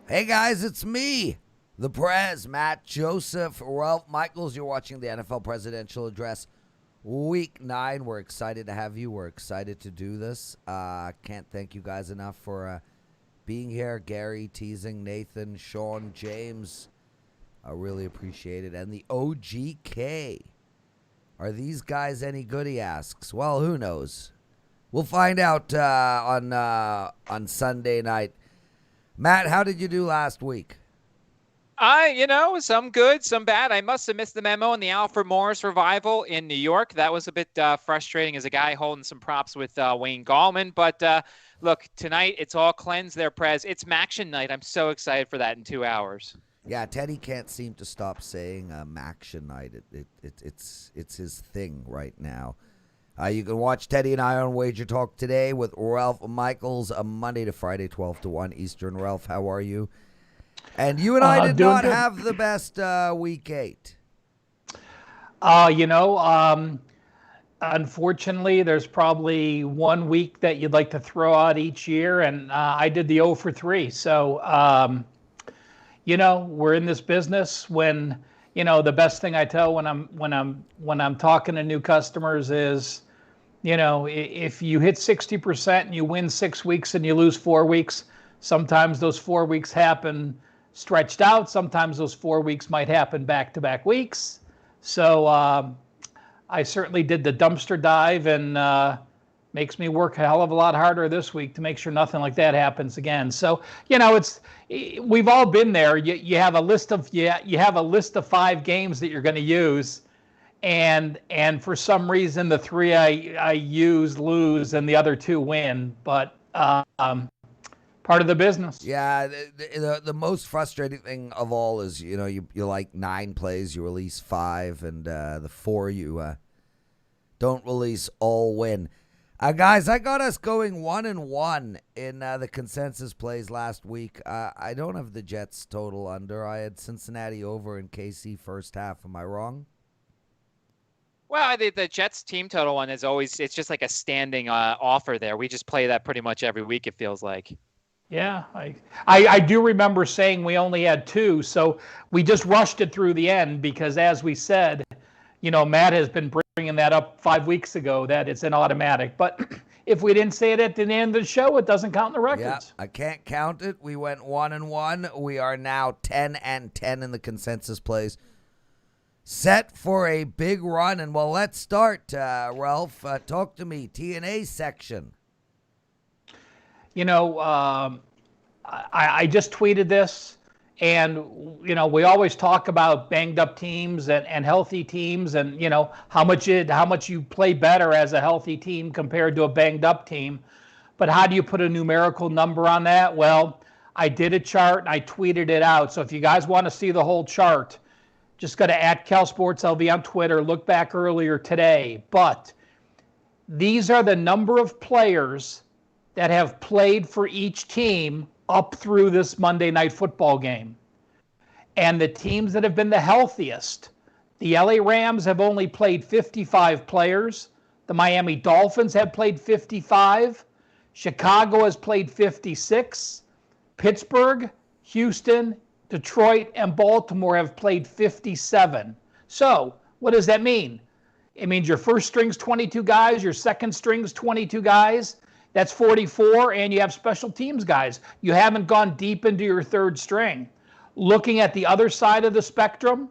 Hey guys, it's me, the Prez, Matt Joseph, Ralph Michaels. You're watching the NFL Presidential Address, Week 9. We're excited to have you. We're excited to do this. Can't thank you guys enough for being here. Gary, Teasing, Nathan, Sean, James. I really appreciate it. And the OGK. Are these guys any good, he asks. Well, who knows? We'll find out on Sunday night. Matt, how did you do last week? Some good, some bad. I must have missed the memo in the Alfred Morris revival in New York. That was a bit frustrating as a guy holding some props with Wayne Gallman. But look, tonight it's all cleansed there, Prez. It's Maction night. I'm so excited for that in 2 hours. Yeah, Teddy can't seem to stop saying Maction night. It's his thing right now. You can watch Teddy and I on Wager Talk today with Ralph Michaels, Monday to Friday, 12 to 1 Eastern. Ralph, how are you? And you and I did not have the best week 8. Unfortunately, there's probably 1 week that you'd like to throw out each year, and I did the 0 for 3. So, we're in this business when, the best thing I tell when I'm talking to new customers is, if you hit 60% and you win 6 weeks and you lose 4 weeks, sometimes those 4 weeks happen stretched out. Sometimes those 4 weeks might happen back-to-back weeks. So I certainly did the dumpster dive, and makes me work a hell of a lot harder this week to make sure nothing like that happens again. So, we've all been there. You have a list of 5 games that you're going to use. And for some reason, the 3 I use lose and the other 2 win. But part of the business. Yeah, the most frustrating thing of all is, you like 9 plays, you release 5, and the 4 you don't release all win. Guys, I got us going 1-1 in the consensus plays last week. I don't have the Jets total under. I had Cincinnati over in KC first half. Am I wrong? Well, the Jets team total one is always, it's just like a standing offer there. We just play that pretty much every week, it feels like. Yeah, I do remember saying we only had 2, so we just rushed it through the end because, as we said, Matt has been bringing that up 5 weeks ago that it's an automatic. But if we didn't say it at the end of the show, it doesn't count in the records. Yeah, I can't count it. We went 1-1. We are now 10-10 in the consensus plays. Set for a big run. And, well, let's start, Ralph. Talk to me. T&A section. I just tweeted this, and, we always talk about banged up teams and healthy teams and, how much you play better as a healthy team compared to a banged up team. But how do you put a numerical number on that? Well, I did a chart and I tweeted it out. So if you guys want to see the whole chart, just go to @CalSportsLV on Twitter. Look back earlier today. But these are the number of players that have played for each team up through this Monday Night Football game. And the teams that have been the healthiest, the LA Rams have only played 55 players. The Miami Dolphins have played 55. Chicago has played 56. Pittsburgh, Houston, Detroit, and Baltimore have played 57. So what does that mean? It means your first string's 22 guys, your second string's 22 guys. That's 44, and you have special teams guys. You haven't gone deep into your third string. Looking at the other side of the spectrum,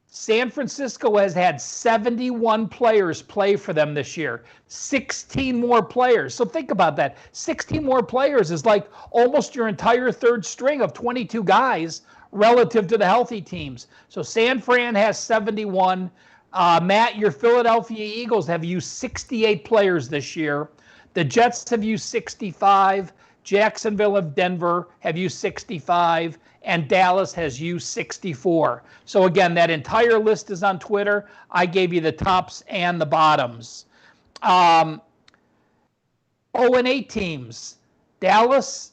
San Francisco has had 71 players play for them this year. 16 more players. So think about that. 16 more players is like almost your entire third string of 22 guys relative to the healthy teams. So San Fran has 71. Matt, your Philadelphia Eagles have used 68 players this year. The Jets have used 65. Jacksonville and Denver have used 65. And Dallas has used 64. So again, that entire list is on Twitter. I gave you the tops and the bottoms. 0-8 teams. Dallas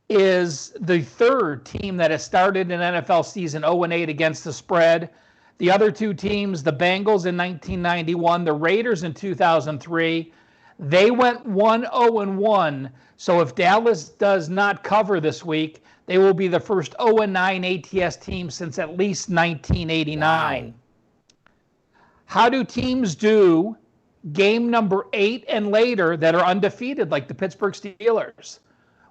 is the third team that has started an NFL season 0-8 against the spread. The other 2 teams, the Bengals in 1991, the Raiders in 2003, they went 1-0-1. So if Dallas does not cover this week, They will be the first 0-9 ATS team since at least 1989. Wow. How do teams do game number 8 and later that are undefeated, like the Pittsburgh Steelers?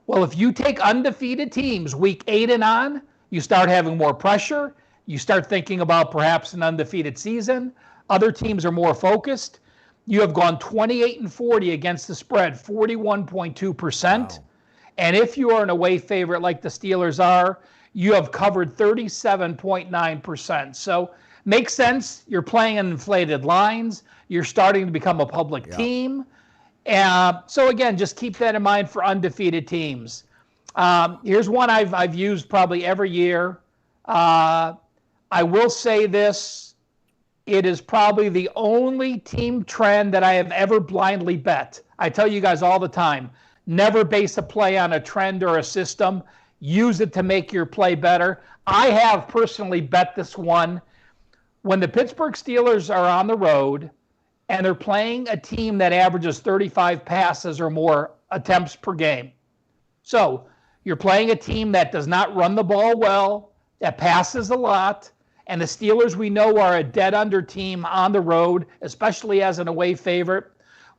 Well, if you take undefeated teams week 8 and on, you start having more pressure. You start thinking about perhaps an undefeated season. Other teams are more focused. You have gone 28-40 against the spread, 41.2%. Wow. And if you are an away favorite like the Steelers are, you have covered 37.9%. So makes sense. You're playing in inflated lines. You're starting to become a public team. So again, just keep that in mind for undefeated teams. Here's one I've used probably every year. I will say this. It is probably the only team trend that I have ever blindly bet. I tell you guys all the time, never base a play on a trend or a system. Use it to make your play better. I have personally bet this one. When the Pittsburgh Steelers are on the road and they're playing a team that averages 35 passes or more attempts per game. So you're playing a team that does not run the ball well, that passes a lot, and the Steelers, we know, are a dead-under team on the road, especially as an away favorite.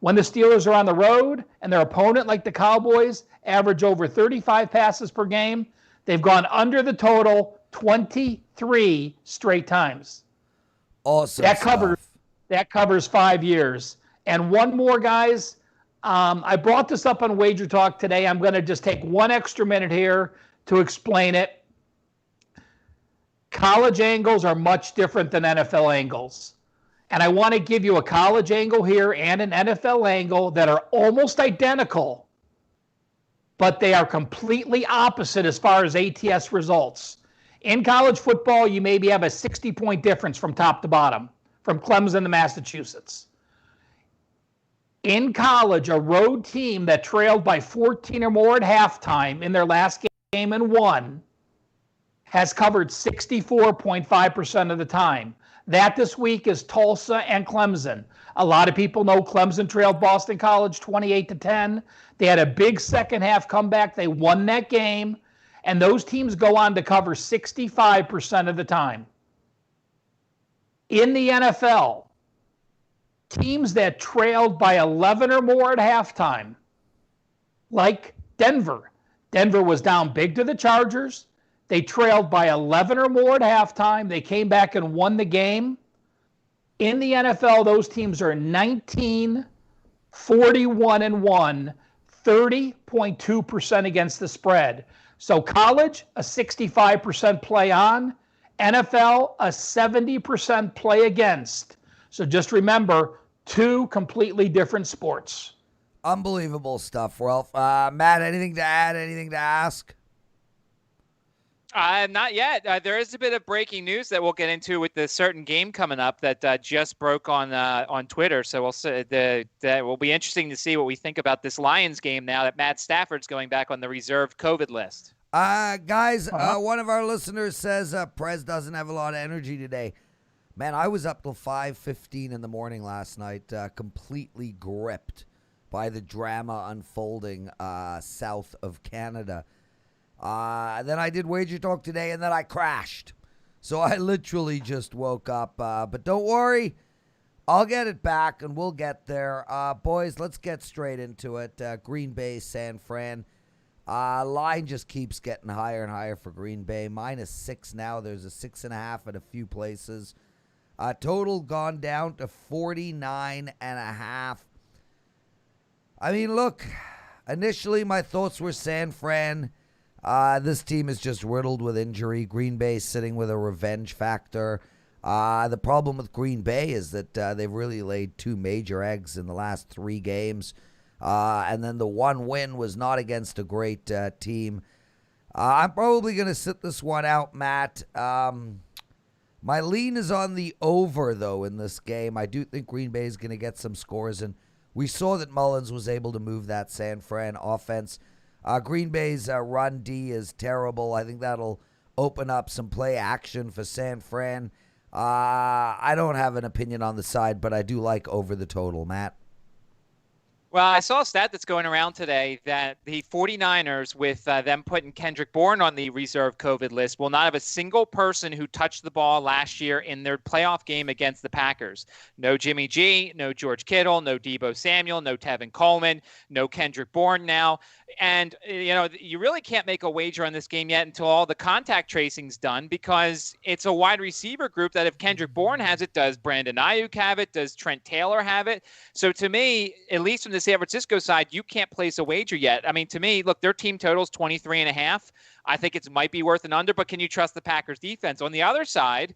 When the Steelers are on the road and their opponent, like the Cowboys, average over 35 passes per game, they've gone under the total 23 straight times. Awesome. That covers 5 years. And one more, guys. I brought this up on Wager Talk today. I'm going to just take one extra minute here to explain it. College angles are much different than NFL angles. And I want to give you a college angle here and an NFL angle that are almost identical, but they are completely opposite as far as ATS results. In college football, you maybe have a 60-point difference from top to bottom, from Clemson to Massachusetts. In college, a road team that trailed by 14 or more at halftime in their last game and won has covered 64.5% of the time. That this week is Tulsa and Clemson. A lot of people know Clemson trailed Boston College 28-10. They had a big second half comeback. They won that game. And those teams go on to cover 65% of the time. In the NFL, teams that trailed by 11 or more at halftime, like Denver. Denver was down big to the Chargers. They trailed by 11 or more at halftime. They came back and won the game. In the NFL, those teams are 19, 41-1, 30.2% against the spread. So college, a 65% play on. NFL, a 70% play against. So just remember, two completely different sports. Unbelievable stuff, Ralph. Matt, anything to add? Anything to ask? Not yet. There is a bit of breaking news that we'll get into with the certain game coming up that just broke on Twitter. So we'll see, that will be interesting to see what we think about this Lions game now that Matt Stafford's going back on the reserved COVID list. Guys, one of our listeners says Prez doesn't have a lot of energy today. Man, I was up till 5:15 in the morning last night, completely gripped by the drama unfolding south of Canada. Then I did Wager Talk today, and then I crashed. So I literally just woke up. But don't worry, I'll get it back, and we'll get there. Boys, let's get straight into it. Green Bay, San Fran. Line just keeps getting higher and higher for Green Bay. -6 now. There's a 6.5 at a few places. Total gone down to 49.5. I mean, look, initially my thoughts were San Fran. This team is just riddled with injury. Green Bay sitting with a revenge factor. The problem with Green Bay is that they've really laid two major eggs in the last 3 games. And then the one win was not against a great team. I'm probably going to sit this one out, Matt. My lean is on the over, though, in this game. I do think Green Bay is going to get some scores, and we saw that Mullins was able to move that San Fran offense. Green Bay's run D is terrible. I think that'll open up some play action for San Fran. I don't have an opinion on the side, but I do like over the total, Matt. Well, I saw a stat that's going around today that the 49ers, with them putting Kendrick Bourne on the reserve COVID list, will not have a single person who touched the ball last year in their playoff game against the Packers. No Jimmy G, no George Kittle, no Deebo Samuel, no Tevin Coleman, no Kendrick Bourne now. And, you really can't make a wager on this game yet until all the contact tracing's done, because it's a wide receiver group that if Kendrick Bourne has it, does Brandon Ayuk have it? Does Trent Taylor have it? So to me, at least from the San Francisco side, you can't place a wager yet. I mean, to me, look, their team total's 23.5. I think it might be worth an under, but can you trust the Packers defense? On the other side,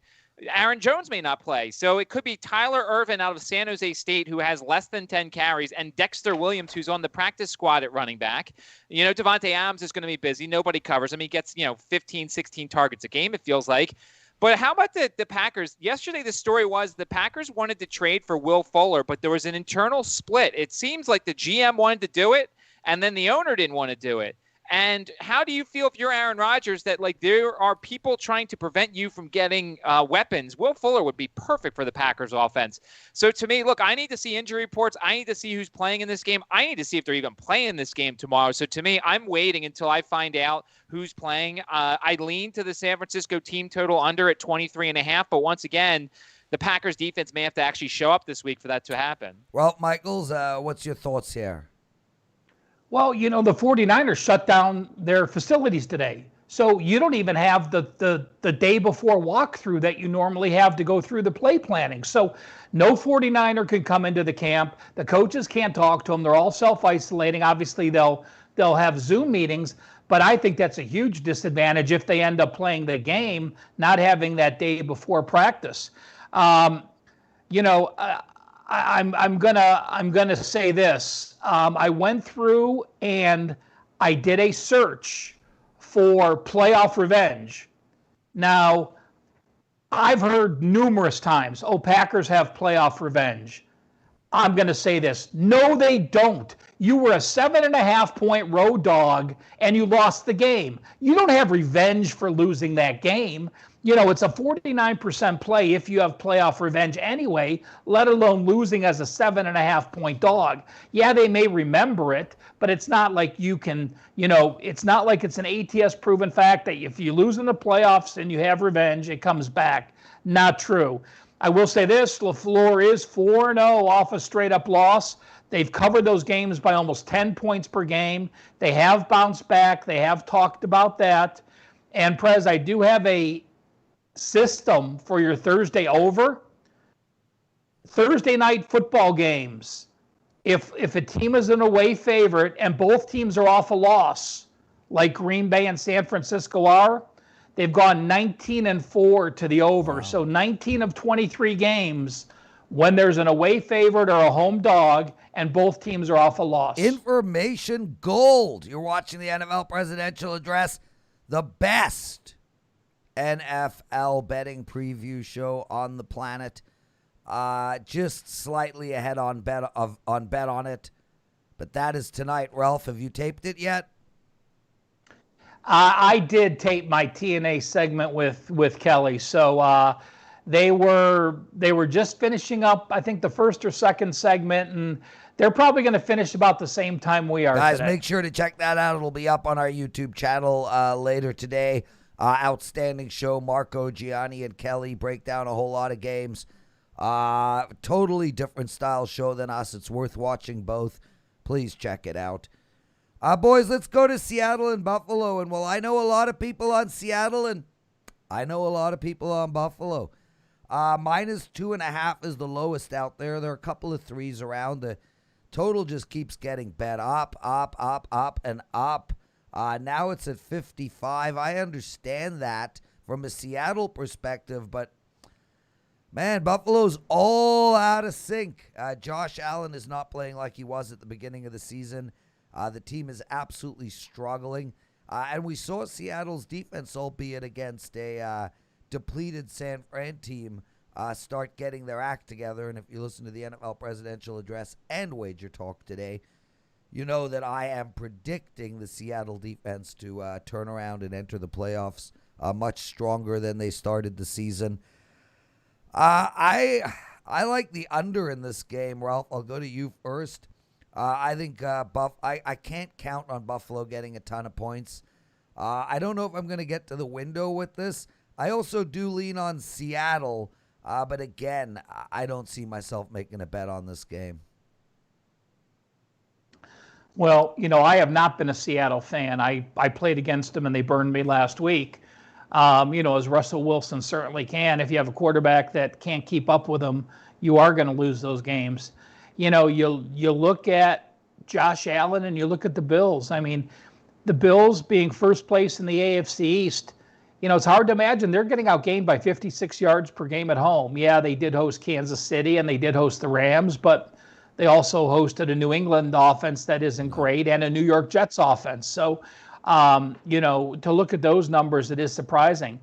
Aaron Jones may not play. So it could be Tyler Ervin out of San Jose State, who has less than 10 carries, and Dexter Williams, who's on the practice squad at running back. Devontae Adams is going to be busy. Nobody covers him. He gets, 15, 16 targets a game, it feels like. But how about the Packers? Yesterday, the story was the Packers wanted to trade for Will Fuller, but there was an internal split. It seems like the GM wanted to do it, and then the owner didn't want to do it. And how do you feel if you're Aaron Rodgers that, there are people trying to prevent you from getting weapons? Will Fuller would be perfect for the Packers offense. So to me, look, I need to see injury reports. I need to see who's playing in this game. I need to see if they're even playing this game tomorrow. So to me, I'm waiting until I find out who's playing. I lean to the San Francisco team total under at 23.5. But once again, the Packers defense may have to actually show up this week for that to happen. Well, Michaels, what's your thoughts here? Well, the 49ers shut down their facilities today. So you don't even have the day before walkthrough that you normally have to go through the play planning. So no 49er can come into the camp. The coaches can't talk to them. They're all self-isolating. Obviously, they'll have Zoom meetings. But I think that's a huge disadvantage if they end up playing the game, not having that day before practice. I'm gonna say this. I went through and I did a search for playoff revenge. Now, I've heard numerous times, Packers have playoff revenge. I'm going to say this. No, they don't. You were a 7.5-point road dog and you lost the game. You don't have revenge for losing that game. It's a 49% play if you have playoff revenge anyway, let alone losing as a 7.5-point dog. Yeah, they may remember it, but it's not like you can, it's not like it's an ATS proven fact that if you lose in the playoffs and you have revenge, it comes back. Not true. I will say this, LaFleur is 4-0 off a straight-up loss. They've covered those games by almost 10 points per game. They have bounced back. They have talked about that. And, Prez, I do have a system for your Thursday over. Thursday night football games. If a team is an away favorite and both teams are off a loss, like Green Bay and San Francisco are, they've gone 19-4 to the over. Wow. So 19 of 23 games when there's an away favorite or a home dog and both teams are off a loss. Information gold. You're watching the NFL Presidential Address, the best NFL betting preview show on the planet. Just slightly ahead on bet on it, but that is tonight. Ralph, have you taped it yet? I did tape my TNA segment with Kelly, so they were just finishing up, I think, the first or second segment, and they're probably going to finish about the same time we are. Guys, today. Make sure to check that out. It'll be up on our YouTube channel later today. Outstanding show. Marco, Gianni, and Kelly break down a whole lot of games. Totally different style show than us. It's worth watching both. Please check it out. Boys, let's go to Seattle and Buffalo. And, well, I know a lot of people on Seattle, and I know a lot of people on Buffalo. -2.5 is the lowest out there. There are a couple of threes around. The total just keeps getting bet up, and up. Now it's at 55. I understand that from a Seattle perspective, but, man, Buffalo's all out of sync. Josh Allen is not playing like he was at the beginning of the season. The team is absolutely struggling. And we saw Seattle's defense, albeit against a depleted San Fran team, start getting their act together. And if you listen to the NFL Presidential Address and Wager Talk today, you know that I am predicting the Seattle defense to turn around and enter the playoffs much stronger than they started the season. I like the under in this game, Ralph. I'll go to you first. I think I can't count on Buffalo getting a ton of points. I don't know if I'm going to get to the window with this. I also do lean on Seattle, but again, I don't see myself making a bet on this game. Well, I have not been a Seattle fan. I played against them and they burned me last week. As Russell Wilson certainly can. If you have a quarterback that can't keep up with him, you are going to lose those games. You look at Josh Allen and you look at the Bills. I mean, the Bills being first place in the AFC East, it's hard to imagine they're getting outgained by 56 yards per game at home. Yeah, they did host Kansas City and they did host the Rams, but they also hosted a New England offense that isn't great and a New York Jets offense. So, to look at those numbers, it is surprising.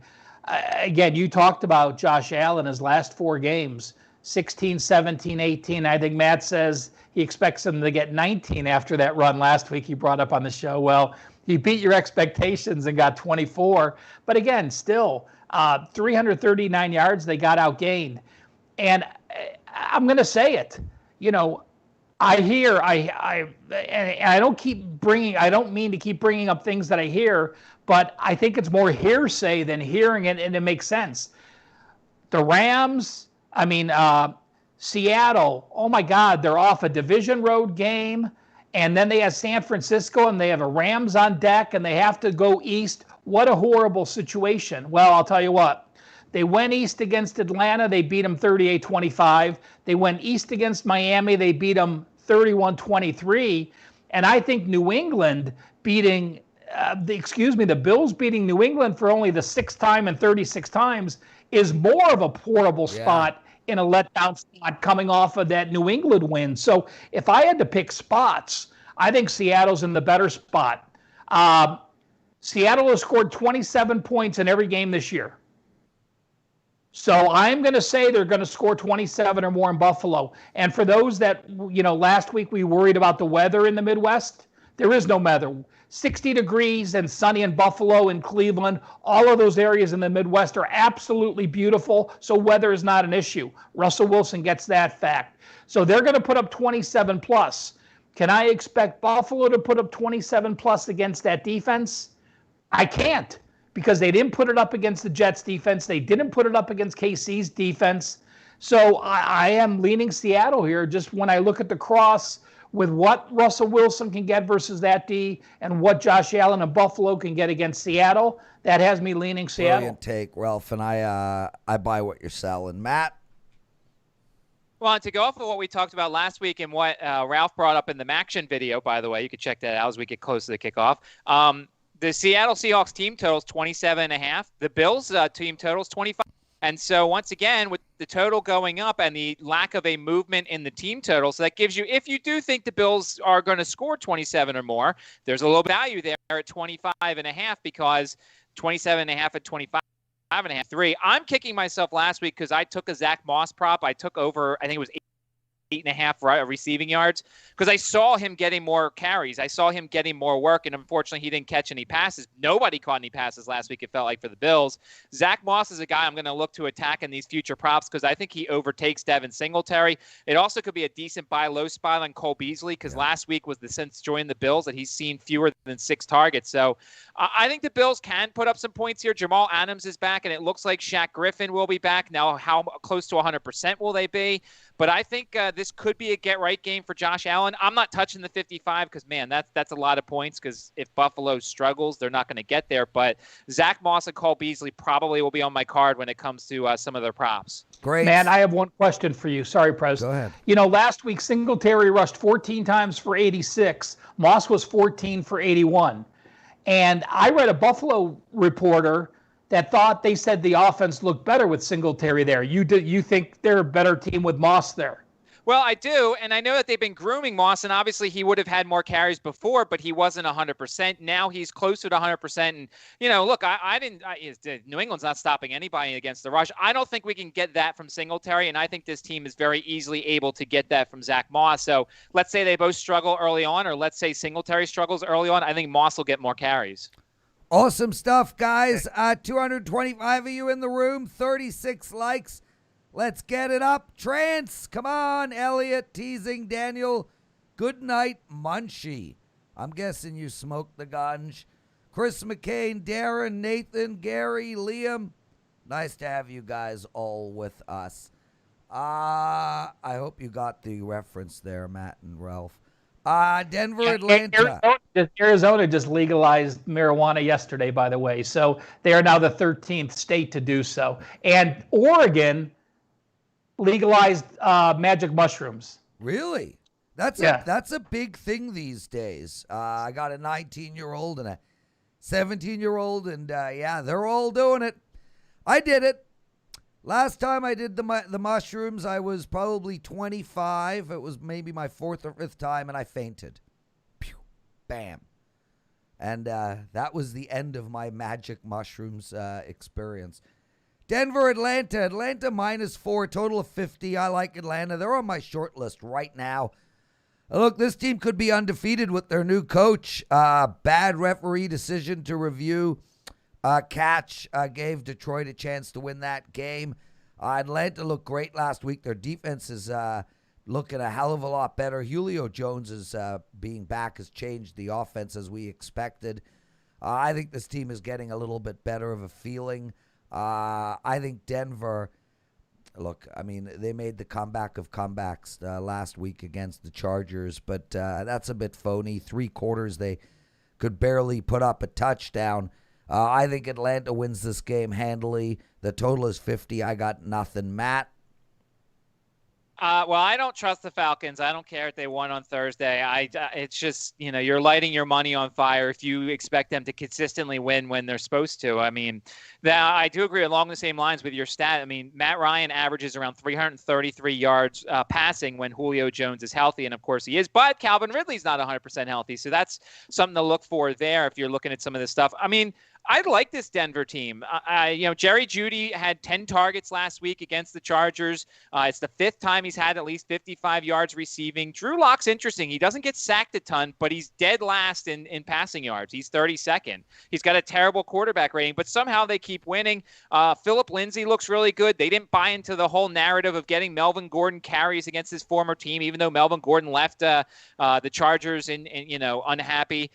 Again, you talked about Josh Allen, his last 4 games, 16, 17, 18. I think Matt says he expects him to get 19 after that run last week he brought up on the show. Well, he beat your expectations and got 24. But again, still, 339 yards, they got outgained. And I'm going to say it. I hear, I don't mean to keep bringing up things that I hear, but I think it's more hearsay than hearing it, and it makes sense. The Rams, Seattle, oh my God, they're off a division road game, and then they have San Francisco, and they have a Rams on deck, and they have to go east. What a horrible situation. Well, I'll tell you what. They went east against Atlanta. They beat them 38-25. They went east against Miami. They beat them 31-23. And I think New England beating, the Bills beating New England for only the 6th time and 36 times is more of a horrible spot in a letdown spot coming off of that New England win. So if I had to pick spots, I think Seattle's in the better spot. Seattle has scored 27 points in every game this year. So I'm going to say they're going to score 27 or more in Buffalo. And for those that, last week we worried about the weather in the Midwest, there is no weather. 60 degrees and sunny in Buffalo and Cleveland. All of those areas in the Midwest are absolutely beautiful. So weather is not an issue. Russell Wilson gets that fact. So they're going to put up 27 plus. Can I expect Buffalo to put up 27 plus against that defense? I can't. Because they didn't put it up against the Jets defense. They didn't put it up against KC's defense. So I am leaning Seattle here just when I look at the cross with what Russell Wilson can get versus that D and what Josh Allen and Buffalo can get against Seattle. That has me leaning Seattle. Brilliant take, Ralph, and I buy what you're selling. Matt? Well, to go off of what we talked about last week and what Ralph brought up in the Maction video, by the way, you can check that out as we get close to the kickoff. The Seattle Seahawks team total is 27.5. The Bills team total is 25. And so once again, with the total going up and the lack of a movement in the team total, so that gives you, if you do think the Bills are going to score 27 or more, there's a little value there at 25.5 because 27.5 at 25.5, 3. I'm kicking myself last week because I took a Zach Moss prop. I took over, I think it was 8.5 receiving yards because I saw him getting more carries. I saw him getting more work, and unfortunately, he didn't catch any passes. Nobody caught any passes last week, it felt like, for the Bills. Zach Moss is a guy I'm going to look to attack in these future props because I think he overtakes Devin Singletary. It also could be a decent buy low spot on Cole Beasley because last week was since joining the Bills that he's seen fewer than 6 targets. So I think the Bills can put up some points here. Jamal Adams is back, and it looks like Shaq Griffin will be back. Now, how close to 100% will they be? But I think this could be a get-right game for Josh Allen. I'm not touching the 55 because, man, that's a lot of points because if Buffalo struggles, they're not going to get there. But Zach Moss and Cole Beasley probably will be on my card when it comes to some of their props. Great. Man, I have one question for you. Sorry, Prez. Go ahead. Last week, Singletary rushed 14 times for 86. Moss was 14 for 81. And I read a Buffalo reporter that thought they said the offense looked better with Singletary there. You think they're a better team with Moss there? Well, I do, and I know that they've been grooming Moss, and obviously he would have had more carries before, but he wasn't 100%. Now he's closer to 100%. And, look, New England's not stopping anybody against the rush. I don't think we can get that from Singletary, and I think this team is very easily able to get that from Zach Moss. So let's say they both struggle early on, or let's say Singletary struggles early on. I think Moss will get more carries. Awesome stuff, guys. 225 of you in the room, 36 likes. Let's get it up. Trance, come on. Elliot teasing Daniel. Good night, Munchie. I'm guessing you smoked the ganj. Chris McCain, Darren, Nathan, Gary, Liam. Nice to have you guys all with us. I hope you got the reference there, Matt and Ralph. Denver, Atlanta. Arizona just legalized marijuana yesterday, by the way. So they are now the 13th state to do so. And Oregon legalized magic mushrooms. Really? That's a big thing these days. I got a 19-year-old and a 17-year-old, and they're all doing it. I did it. Last time I did the mushrooms, I was probably 25. It was maybe my fourth or fifth time, and I fainted. Pew, bam. And that was the end of my magic mushrooms experience. Denver, Atlanta. Atlanta -4, total of 50. I like Atlanta. They're on my short list right now. Look, this team could be undefeated with their new coach. Bad referee decision to review. Catch gave Detroit a chance to win that game. Atlanta looked great last week. Their defense is looking a hell of a lot better. Julio Jones is being back has changed the offense as we expected. I think this team is getting a little bit better of a feeling. I think Denver, look, I mean, they made the comeback of comebacks last week against the Chargers, but that's a bit phony. 3 quarters, they could barely put up a touchdown. I think Atlanta wins this game handily. The total is 50. I got nothing. Matt? Well, I don't trust the Falcons. I don't care if they won on Thursday. It's just, you're lighting your money on fire if you expect them to consistently win when they're supposed to. I mean, I do agree along the same lines with your stat. I mean, Matt Ryan averages around 333 yards passing when Julio Jones is healthy, and of course he is. But Calvin Ridley's not 100% healthy, so that's something to look for there if you're looking at some of this stuff. I mean, I like this Denver team. Jerry Jeudy had 10 targets last week against the Chargers. It's the 5th time he's had at least 55 yards receiving. Drew Lock's interesting. He doesn't get sacked a ton, but he's dead last in passing yards. He's 32nd. He's got a terrible quarterback rating, but somehow they keep winning. Phillip Lindsay looks really good. They didn't buy into the whole narrative of getting Melvin Gordon carries against his former team, even though Melvin Gordon left the Chargers unhappy.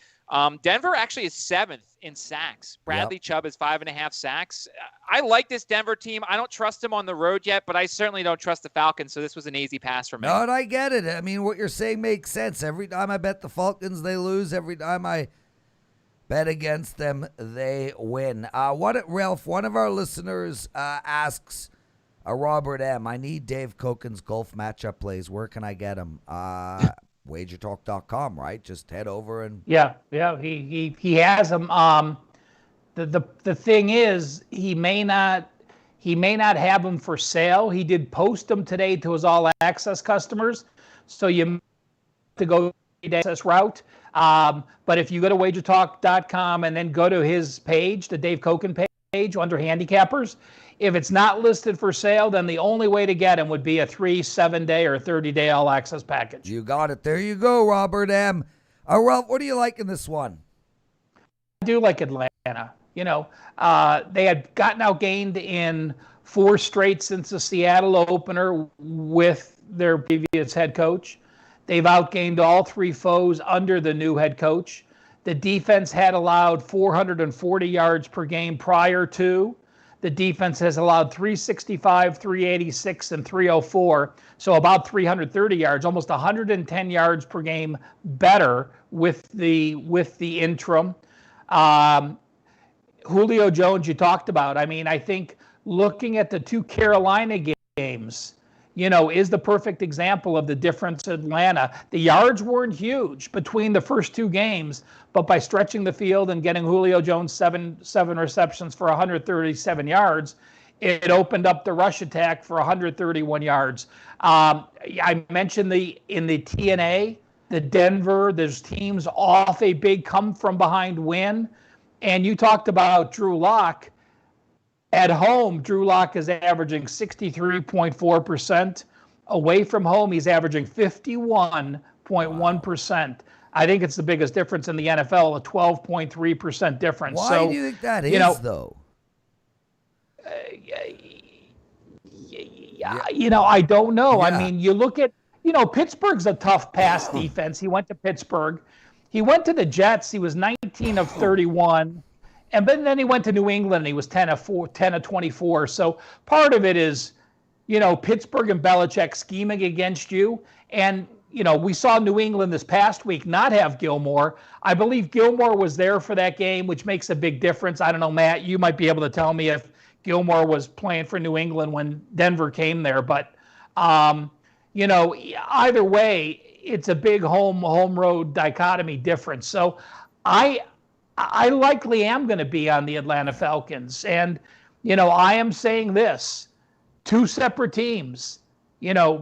Denver actually is 7th in sacks. Bradley Chubb is 5.5 sacks. I like this Denver team. I don't trust them on the road yet, but I certainly don't trust the Falcons, so this was an easy pass for me. No, and I get it. I mean, what you're saying makes sense. Every time I bet the Falcons, they lose. Every time I bet against them, they win. Ralph, one of our listeners asks, Robert M., I need Dave Koken's golf matchup plays. Where can I get them? wagertalk.com, right? Just head over and he has them. The thing is, he may not have them for sale. He did post them today to his all access customers, so you have to go the access route. But if you go to wagertalk.com and then go to his page, the Dave Koken page under handicappers, if it's not listed for sale, then the only way to get him would be a 3, 7-day, or 30-day all-access package. You got it. There you go, Robert M. Ralph, what do you like in this one? I do like Atlanta. They had gotten outgained in 4 straight since the Seattle opener with their previous head coach. They've outgained all 3 foes under the new head coach. The defense had allowed 440 yards per game prior to. The defense has allowed 365, 386, and 304, so about 330 yards, almost 110 yards per game better with the interim. Julio Jones, you talked about. I mean, I think looking at the 2 Carolina games, is the perfect example of the difference in Atlanta. The yards weren't huge between the first 2 games, but by stretching the field and getting Julio Jones seven receptions for 137 yards, it opened up the rush attack for 131 yards. I mentioned in the TNA, the Denver, there's teams off a big come-from-behind win, and you talked about Drew Lock. At home, Drew Lock is averaging 63.4%. Away from home, he's averaging 51.1%. I think it's the biggest difference in the NFL, a 12.3% difference. Why do you think that is, though? I don't know. Yeah. I mean, you look at Pittsburgh's a tough pass defense. He went to Pittsburgh. He went to the Jets. He was 19 of 31. And then he went to New England and he was 10 of 24. So part of it is, Pittsburgh and Belichick scheming against you. And, we saw New England this past week not have Gilmore. I believe Gilmore was there for that game, which makes a big difference. I don't know, Matt, you might be able to tell me if Gilmore was playing for New England when Denver came there. But, either way, it's a big home road dichotomy difference. So I likely am going to be on the Atlanta Falcons. And, I am saying this, two separate teams,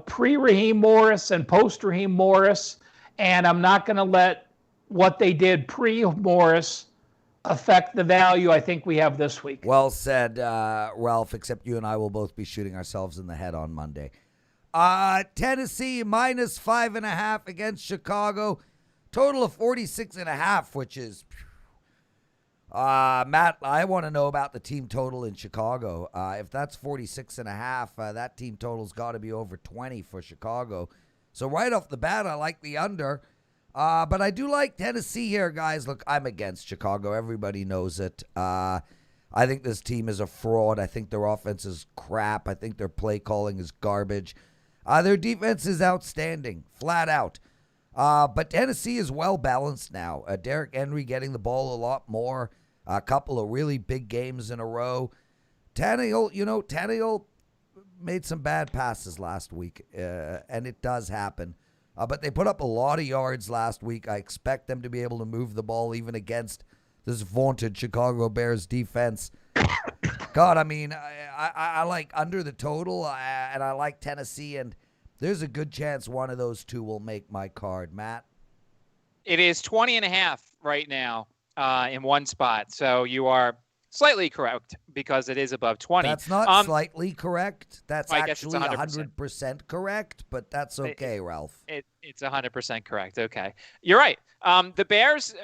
pre-Raheem Morris and post-Raheem Morris. And I'm not going to let what they did pre-Morris affect the value I think we have this week. Well said, Ralph, except you and I will both be shooting ourselves in the head on Monday. Tennessee minus 5.5 against Chicago. Total of 46.5, which is... Matt, I want to know about the team total in Chicago. If that's 46.5, that team total's got to be over 20 for Chicago. So right off the bat, I like the under. But I do like Tennessee here, guys. Look, I'm against Chicago. Everybody knows it. I think this team is a fraud. I think their offense is crap. I think their play calling is garbage. Their defense is outstanding, flat out. But Tennessee is well balanced now. Derrick Henry getting the ball a lot more. A couple of really big games in a row. Tannehill made some bad passes last week, and it does happen. But they put up a lot of yards last week. I expect them to be able to move the ball even against this vaunted Chicago Bears defense. God, I mean, I like under the total, and I like Tennessee, and there's a good chance one of those two will make my card. Matt? It is 20.5 right now in one spot, so you are slightly correct because it is above 20. That's not slightly correct. That's I guess actually it's 100%. 100% correct, but that's okay, Ralph. It's 100% correct. Okay. You're right. The Bears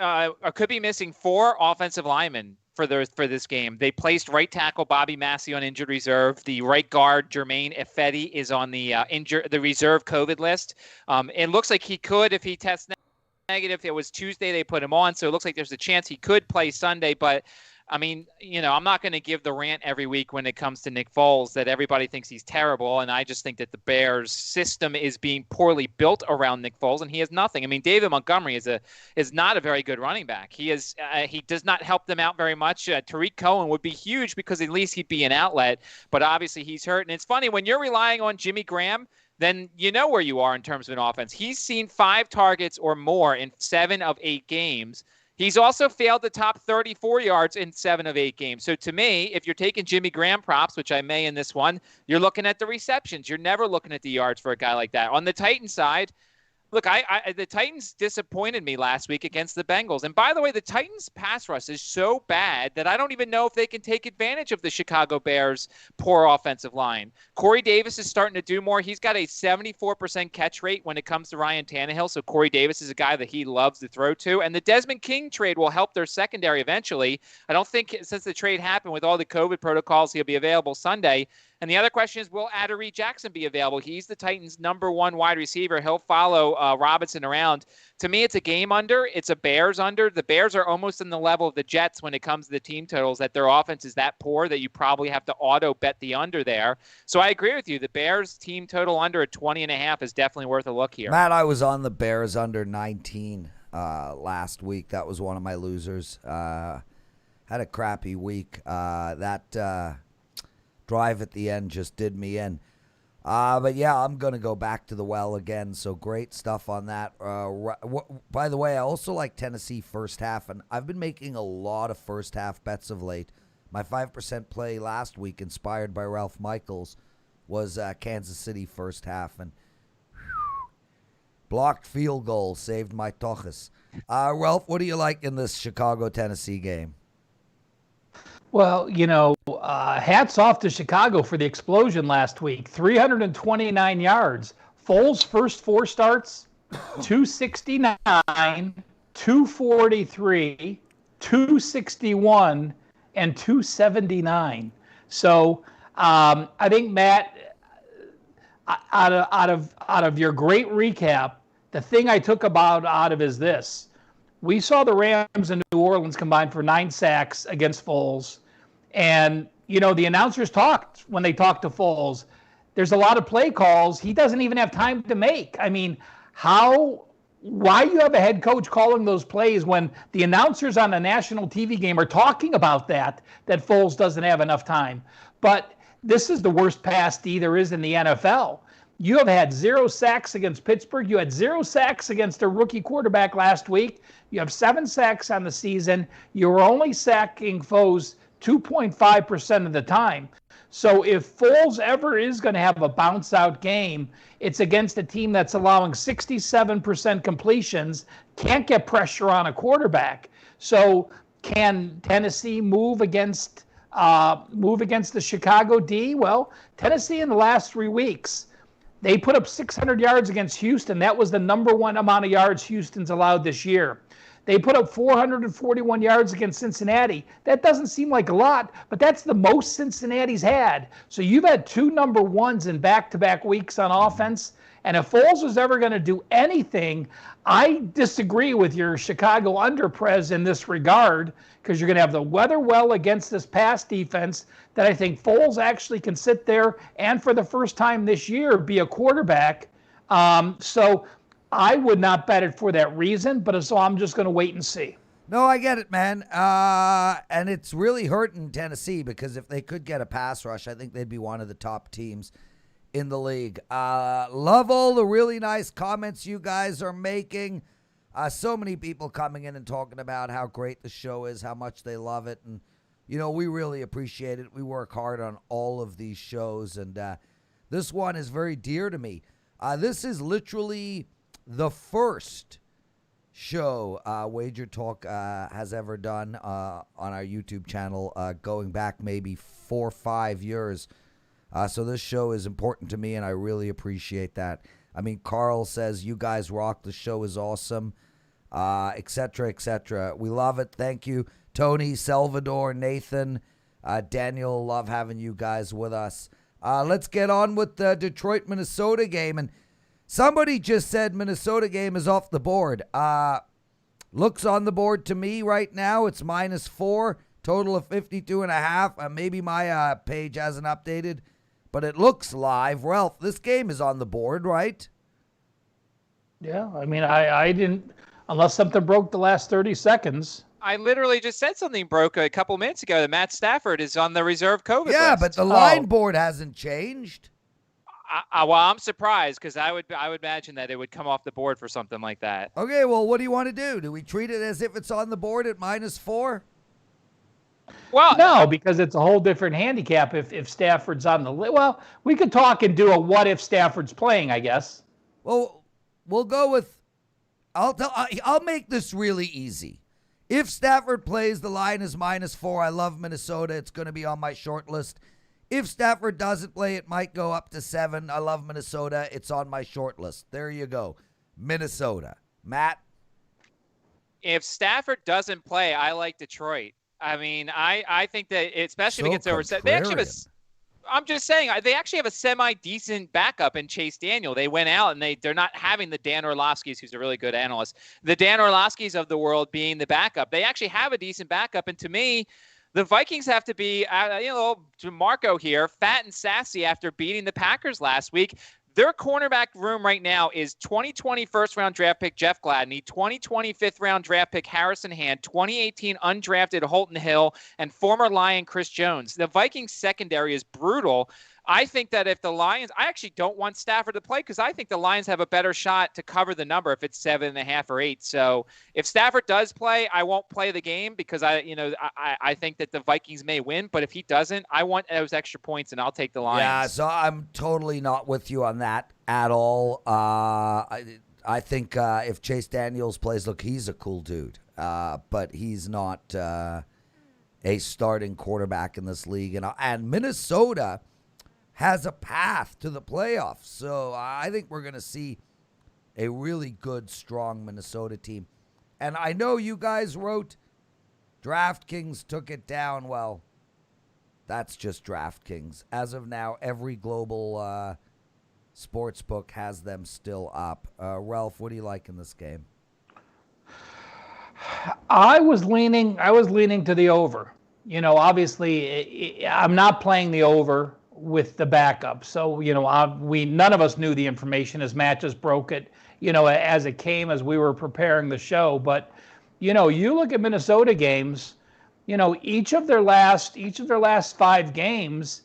could be missing 4 offensive linemen for this game. They placed right tackle Bobby Massey on injured reserve. The right guard Jermaine Ifedi is on the reserve COVID list. It looks like he could, if he tests negative. It was Tuesday they put him on, so it looks like there's a chance he could play Sunday. But I mean, I'm not going to give the rant every week when it comes to Nick Foles that everybody thinks he's terrible, and I just think that the Bears system is being poorly built around Nick Foles, and he has nothing. I mean, David Montgomery is not a very good running back. He does not help them out very much. Tariq Cohen would be huge because at least he'd be an outlet, but obviously he's hurt. And it's funny, when you're relying on Jimmy Graham, then you know where you are in terms of an offense. He's seen 5 targets or more in 7 of 8 games. He's also failed the top 34 yards in 7 of 8 games. So to me, if you're taking Jimmy Graham props, which I may in this one, you're looking at the receptions. You're never looking at the yards for a guy like that. On the Titans side, look, the Titans disappointed me last week against the Bengals. And by the way, the Titans' pass rush is so bad that I don't even know if they can take advantage of the Chicago Bears' poor offensive line. Corey Davis is starting to do more. He's got a 74% catch rate when it comes to Ryan Tannehill, so Corey Davis is a guy that he loves to throw to. And the Desmond King trade will help their secondary eventually. I don't think since the trade happened with all the COVID protocols, he'll be available Sunday. And the other question is, will Adoree Jackson be available? He's the Titans' #1 wide receiver. He'll follow Robinson around. To me, it's a game under. It's a Bears under. The Bears are almost in the level of the Jets when it comes to the team totals, that their offense is that poor that you probably have to auto bet the under there. So I agree with you. The Bears team total under at 20.5 is definitely worth a look here. Matt, I was on the Bears under 19 last week. That was one of my losers. Had a crappy week. That drive at the end just did me in. But yeah, I'm going to go back to the well again. So great stuff on that. By the way, I also like Tennessee first half, and I've been making a lot of first half bets of late. My 5% play last week, inspired by Ralph Michaels, was Kansas City first half, and blocked field goal saved my toches. Ralph, what do you like in this Chicago-Tennessee game? Well, hats off to Chicago for the explosion last week. 329 yards. Foles' first 4 starts, 269, 243, 261, and 279. So I think, Matt, out of your great recap, the thing I took out of is this. We saw the Rams in New Orleans combine for 9 sacks against Foles. And, the announcers talked when they talked to Foles. There's a lot of play calls he doesn't even have time to make. I mean, why you have a head coach calling those plays when the announcers on a national TV game are talking about that Foles doesn't have enough time? But this is the worst pass D there is in the NFL. You have had 0 sacks against Pittsburgh. You had 0 sacks against a rookie quarterback last week. You have 7 sacks on the season. You were only sacking foes 2.5% of the time. So if Foles ever is going to have a bounce-out game, it's against a team that's allowing 67% completions, can't get pressure on a quarterback. So can Tennessee move against the Chicago D? Well, Tennessee in the last 3 weeks, they put up 600 yards against Houston. That was the number 1 amount of yards Houston's allowed this year. They put up 441 yards against Cincinnati. That doesn't seem like a lot, but that's the most Cincinnati's had. So you've had 2 number 1s in back-to-back weeks on offense. And if Foles was ever going to do anything, I disagree with your Chicago under Prez in this regard, because you're going to have the weather well against this pass defense that I think Foles actually can sit there and for the first time this year be a quarterback. So I would not bet it for that reason, but so I'm just going to wait and see. No, I get it, man. And it's really hurting Tennessee because if they could get a pass rush, I think they'd be one of the top teams in the league. Love all the really nice comments you guys are making. So many people coming in and talking about how great the show is, how much they love it. And, we really appreciate it. We work hard on all of these shows. And this one is very dear to me. This is literally the first show Wager Talk has ever done on our YouTube channel, going back maybe 4 or 5 years. So this show is important to me, and I really appreciate that. I mean, Carl says, you guys rock. The show is awesome, et cetera, et cetera. We love it. Thank you, Tony, Salvador, Nathan, Daniel. Love having you guys with us. Let's get on with the Detroit-Minnesota game. And somebody just said Minnesota game is off the board. Looks on the board to me right now. It's -4, total of 52.5. Maybe my page hasn't updated, but it looks live. Ralph, this game is on the board, right? Yeah, I mean, I didn't, unless something broke the last 30 seconds. I literally just said something broke a couple minutes ago that Matt Stafford is on the reserve COVID list. Yeah, but the line board hasn't changed. Well, I'm surprised because I would imagine that it would come off the board for something like that. Okay, well, what do you want to do? Do we treat it as if it's on the board at -4? Well, no, because it's a whole different handicap if Stafford's on the list. Well, we could talk and do a what if Stafford's playing, I guess. Well, we'll go with I'll make this really easy. If Stafford plays, the line is -4. I love Minnesota. It's going to be on my short list. If Stafford doesn't play, it might go up to 7. I love Minnesota. It's on my short list. There you go. Minnesota. Matt? If Stafford doesn't play, I like Detroit. I mean, I think that especially if it gets overset. They actually have I'm just saying, they actually have a semi-decent backup in Chase Daniel. They went out and they're not having the Dan Orlovskis, who's a really good analyst, the Dan Orlovskis of the world being the backup. They actually have a decent backup. And to me, the Vikings have to be, DeMarco here, fat and sassy after beating the Packers last week. Their cornerback room right now is 2020 first-round draft pick Jeff Gladney, 2020 fifth-round draft pick Harrison Hand, 2018 undrafted Holton Hill, and former Lion Chris Jones. The Vikings secondary is brutal. I think that if the Lions – I actually don't want Stafford to play because I think the Lions have a better shot to cover the number if it's 7.5 or 8. So if Stafford does play, I won't play the game because I think that the Vikings may win. But if he doesn't, I want those extra points, and I'll take the Lions. Yeah, so I'm totally not with you on that at all. I think if Chase Daniels plays, look, he's a cool dude, but he's not a starting quarterback in this league. And Minnesota – has a path to the playoffs. So I think we're going to see a really good, strong Minnesota team. And I know you guys wrote DraftKings took it down. Well, that's just DraftKings. As of now, every global Sportsbook has them still up. Ralph, what do you like in this game? I was leaning to the over. Obviously, I'm not playing the over with the backup. So, none of us knew the information as Matt just broke it, as it came as we were preparing the show. But, you look at Minnesota games, each of their last 5 games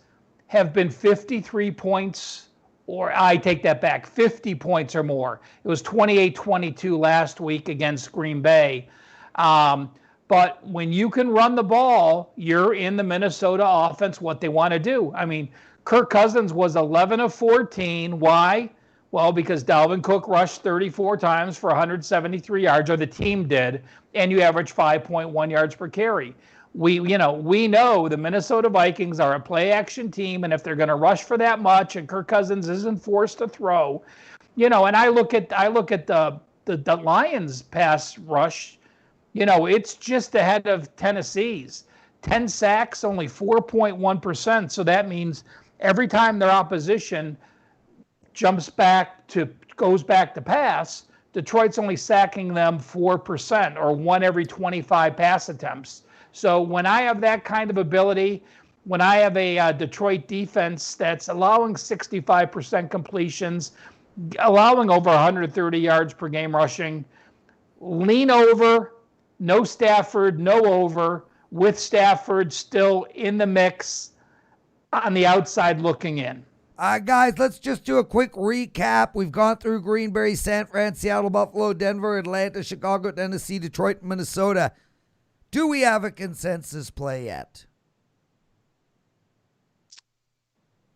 have been 53 points, or I take that back, 50 points or more. It was 28-22 last week against Green Bay. But when you can run the ball, you're in the Minnesota offense what they want to do. I mean, Kirk Cousins was 11 of 14. Why? Well, because Dalvin Cook rushed 34 times for 173 yards, or the team did, and you average 5.1 yards per carry. We know the Minnesota Vikings are a play-action team, and if they're going to rush for that much, and Kirk Cousins isn't forced to throw, and I look at the Lions' pass rush. It's just ahead of Tennessee's. 10 sacks, only 4.1%. So that means every time their opposition goes back to pass, Detroit's only sacking them 4%, or 1 every 25 pass attempts. So when I have that kind of ability, when I have a Detroit defense that's allowing 65% completions, allowing over 130 yards per game rushing, lean over. No Stafford, no over, with Stafford still in the mix on the outside looking in. Guys, let's just do a quick recap. We've gone through Green Bay, San Fran, Seattle, Buffalo, Denver, Atlanta, Chicago, Tennessee, Detroit, Minnesota. Do we have a consensus play yet?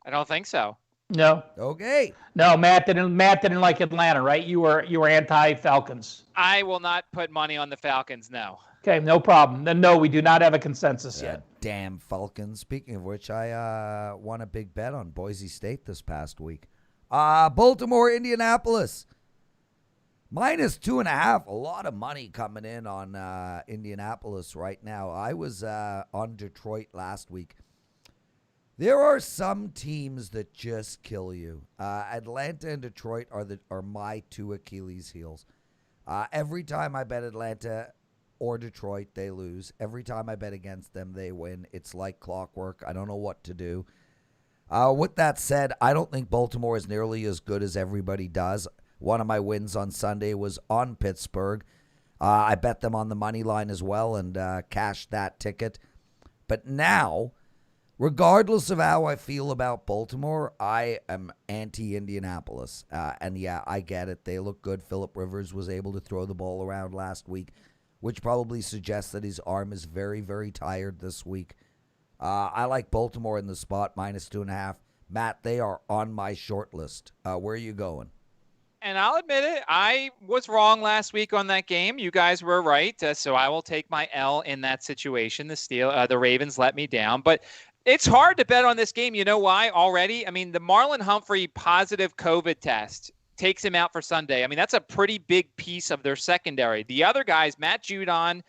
I don't think so. No. Okay. No, Matt didn't like Atlanta, right? You were anti-Falcons. I will not put money on the Falcons, no. Okay, no problem. Then no, we do not have a consensus yet. Damn Falcons. Speaking of which, I won a big bet on Boise State this past week. Baltimore, Indianapolis. -2.5. A lot of money coming in on Indianapolis right now. I was on Detroit last week. There are some teams that just kill you. Atlanta and Detroit are my 2 Achilles heels. Every time I bet Atlanta or Detroit, they lose. Every time I bet against them, they win. It's like clockwork. I don't know what to do. With that said, I don't think Baltimore is nearly as good as everybody does. One of my wins on Sunday was on Pittsburgh. I bet them on the money line as well and cashed that ticket. But now, regardless of how I feel about Baltimore, I am anti-Indianapolis. And yeah, I get it. They look good. Phillip Rivers was able to throw the ball around last week, which probably suggests that his arm is very, very tired this week. I like Baltimore in the spot, -2.5. Matt, they are on my short list. Where are you going? And I'll admit it, I was wrong last week on that game. You guys were right, so I will take my L in that situation. The Ravens let me down, but it's hard to bet on this game. You know why already? I mean, the Marlon Humphrey positive COVID test takes him out for Sunday. I mean, that's a pretty big piece of their secondary. The other guys, Matt Judon,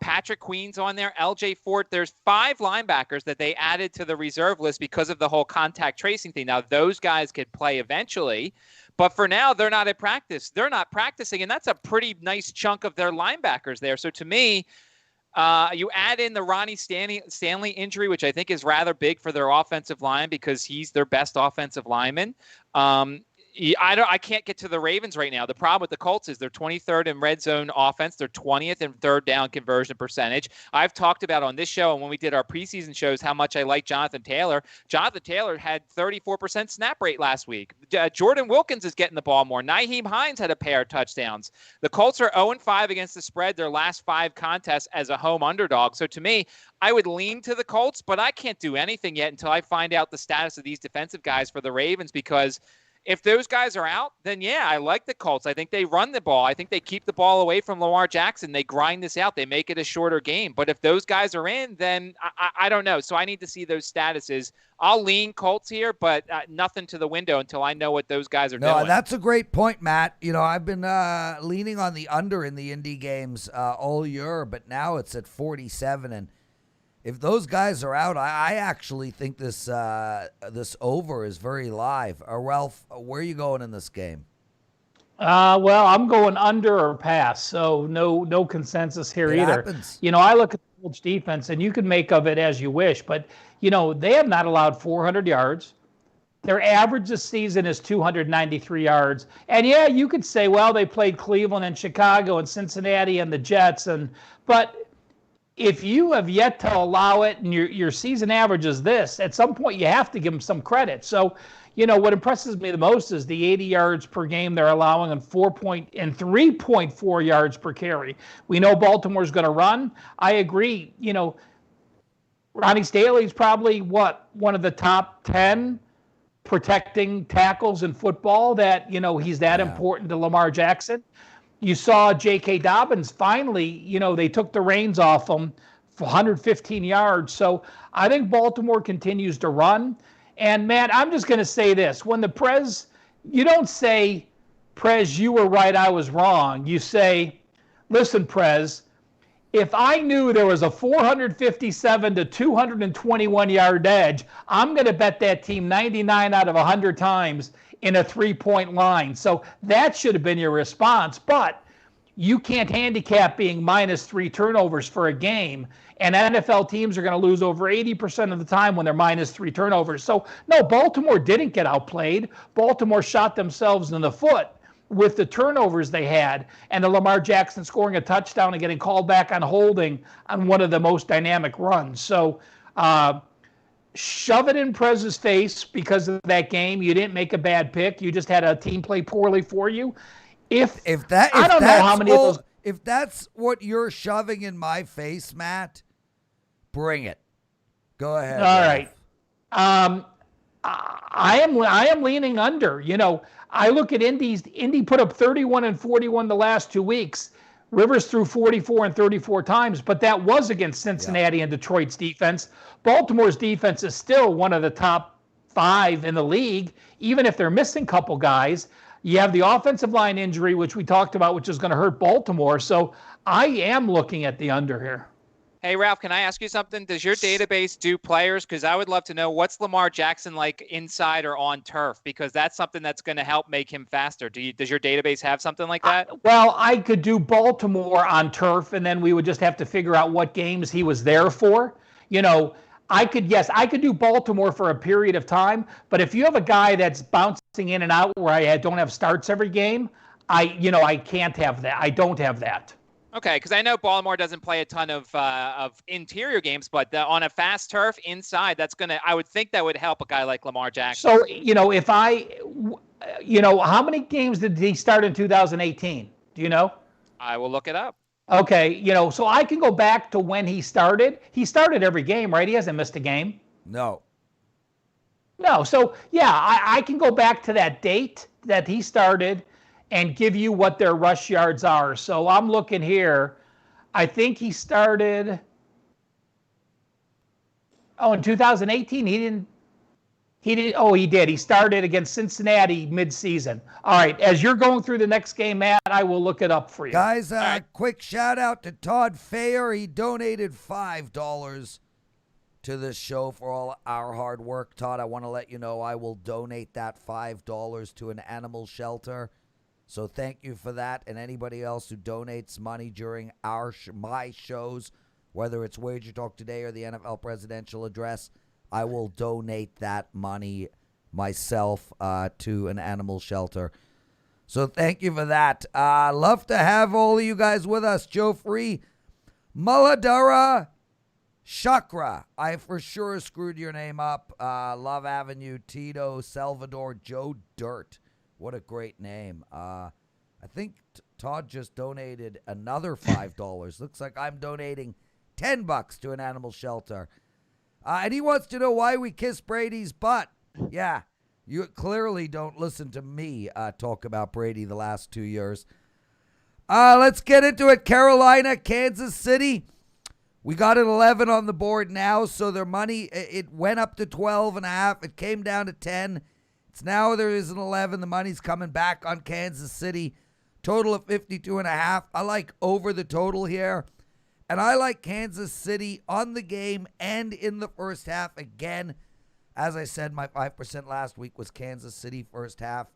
Patrick Queen's on there, LJ Fort. There's 5 linebackers that they added to the reserve list because of the whole contact tracing thing. Now, those guys could play eventually, but for now, they're not at practice. They're not practicing, and that's a pretty nice chunk of their linebackers there. So to me, you add in the Ronnie Stanley injury, which I think is rather big for their offensive line because he's their best offensive lineman. I can't get to the Ravens right now. The problem with the Colts is they're 23rd in red zone offense. They're 20th in third down conversion percentage. I've talked about on this show and when we did our preseason shows how much I like Jonathan Taylor. Jonathan Taylor had 34% snap rate last week. Jordan Wilkins is getting the ball more. Nyheim Hines had a pair of touchdowns. The Colts are 0-5 against the spread their last 5 contests as a home underdog. So to me, I would lean to the Colts, but I can't do anything yet until I find out the status of these defensive guys for the Ravens because if those guys are out, then yeah, I like the Colts. I think they run the ball. I think they keep the ball away from Lamar Jackson. They grind this out. They make it a shorter game. But if those guys are in, then I don't know. So I need to see those statuses. I'll lean Colts here, but nothing to the window until I know what those guys are doing. No, that's a great point, Matt. You know, I've been leaning on the under in the Indy games all year, but now it's at 47. And if those guys are out, I actually think this over is very live. Ralph, where are you going in this game? Well, I'm going under or pass, so no consensus here It either. happens. I look at the Colts defense, and you can make of it as you wish, but they have not allowed 400 yards. Their average this season is 293 yards. And yeah, you could say, well, they played Cleveland and Chicago and Cincinnati and the Jets, but if you have yet to allow it and your season average is this, at some point you have to give them some credit. So, what impresses me the most is the 80 yards per game they're allowing and 3.4 yards per carry. We know Baltimore's going to run. I agree. Ronnie Staley's probably one of the top 10 protecting tackles in football that, he's that important to Lamar Jackson. You saw J.K. Dobbins finally, they took the reins off him for 115 yards. So I think Baltimore continues to run. And, man, I'm just going to say this. When the Prez, you don't say, Prez, you were right, I was wrong. You say, listen, Prez, if I knew there was a 457 to 221 yard edge, I'm going to bet that team 99 out of 100 times in a 3-point line. So that should have been your response. But you can't handicap being minus 3 turnovers for a game. And NFL teams are going to lose over 80% of the time when they're minus 3 turnovers. So, no, Baltimore didn't get outplayed. Baltimore shot themselves in the foot with the turnovers they had, and the Lamar Jackson scoring a touchdown and getting called back on holding on one of the most dynamic runs. So shove it in Prez's face because of that game. You didn't make a bad pick. You just had a team play poorly for you. I don't know how many of those. If that's what you're shoving in my face, Matt, bring it. Go ahead. All right. I am leaning under. I look at Indy put up 31 and 41 the last 2 weeks. Rivers threw 44 and 34 times, but that was against Cincinnati and Detroit's defense. Baltimore's defense is still one of the top 5 in the league, even if they're missing a couple guys. You have the offensive line injury, which we talked about, which is going to hurt Baltimore. So I am looking at the under here. Hey, Ralph, can I ask you something? Does your database do players? Because I would love to know what's Lamar Jackson like inside or on turf, because that's something that's going to help make him faster. Does your database have something like that? Well, I could do Baltimore on turf, and then we would just have to figure out what games he was there for. I could do Baltimore for a period of time, but if you have a guy that's bouncing in and out where I don't have starts every game, I can't have that. I don't have that. Okay, because I know Baltimore doesn't play a ton of interior games, but on a fast turf inside, I would think that would help a guy like Lamar Jackson. So, how many games did he start in 2018? Do you know? I will look it up. Okay, so I can go back to when he started. He started every game, right? He hasn't missed a game. No. So, yeah, I can go back to that date that he started and give you what their rush yards are. So I'm looking here. I think he started. In 2018, he didn't. Oh, he did. He started against Cincinnati midseason. All right. As you're going through the next game, Matt, I will look it up for you. Guys, quick shout out to Todd Fayer. He donated $5 to this show for all our hard work. Todd, I want to let you know I will donate that $5 to an animal shelter. So thank you for that, and anybody else who donates money during my shows, whether it's Wager Talk Today or the NFL Presidential Address, I will donate that money myself to an animal shelter. So thank you for that. Love to have all of you guys with us. Joe Free, Muladhara Chakra. I for sure screwed your name up. Love Avenue, Tito, Salvador, Joe Dirt. What a great name. I think Todd just donated another $5. Looks like I'm donating $10 to an animal shelter. And he wants to know why we kiss Brady's butt. Yeah, you clearly don't listen to me talk about Brady the last 2 years. Let's get into it. Carolina, Kansas City. We got an 11 on the board now, so their money, it went up to 12.5. It came down to 10. It's now there is an 11. The money's coming back on Kansas City. Total of 52.5. I like over the total here. And I like Kansas City on the game and in the first half. Again, as I said, my 5% last week was Kansas City first half.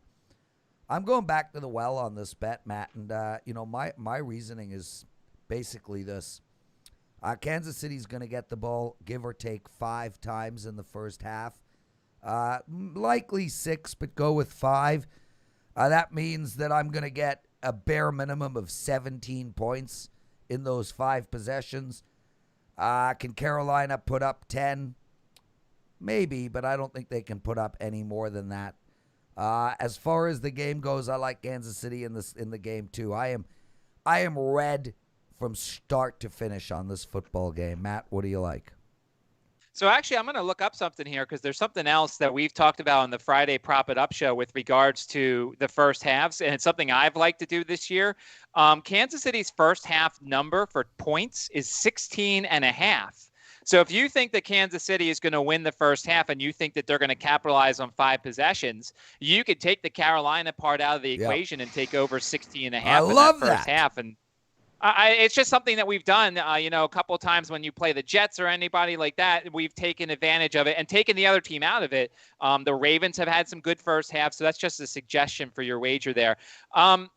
I'm going back to the well on this bet, Matt. And, my reasoning is basically this. Kansas City's going to get the ball, give or take 5 times in the first half. Likely 6, but go with 5. That means that I'm going to get a bare minimum of 17 points in those 5 possessions. Can Carolina put up 10? Maybe, but I don't think they can put up any more than that. As far as the game goes, I like Kansas City in the game too. I am red from start to finish on this football game. Matt, what do you like? So actually, I'm going to look up something here because there's something else that we've talked about on the Friday Prop It Up show with regards to the first halves, and it's something I've liked to do this year. Kansas City's first half number for points is 16.5. So if you think that Kansas City is going to win the first half and you think that they're going to capitalize on 5 possessions, you could take the Carolina part out of the equation and take over 16.5 in that first half. And it's just something that we've done, a couple of times when you play the Jets or anybody like that. We've taken advantage of it and taken the other team out of it. The Ravens have had some good first half, so that's just a suggestion for your wager there.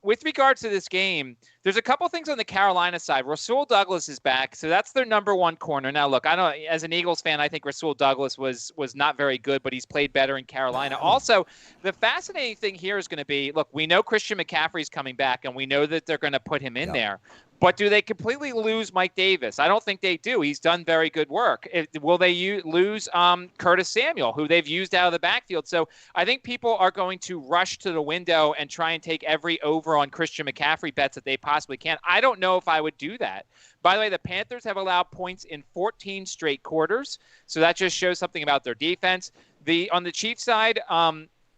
With regards to this game, there's a couple things on the Carolina side. Rasul Douglas is back, so that's their number 1 corner. Now, look, I know as an Eagles fan, I think Rasul Douglas was not very good, but he's played better in Carolina. Also, the fascinating thing here is going to be, look, we know Christian McCaffrey's coming back, and we know that they're going to put him in there. But do they completely lose Mike Davis? I don't think they do. He's done very good work. Will they lose Curtis Samuel, who they've used out of the backfield? So I think people are going to rush to the window and try and take every over on Christian McCaffrey bets that they possibly can. I don't know if I would do that. By the way, the Panthers have allowed points in 14 straight quarters, so that just shows something about their defense. On the Chiefs side,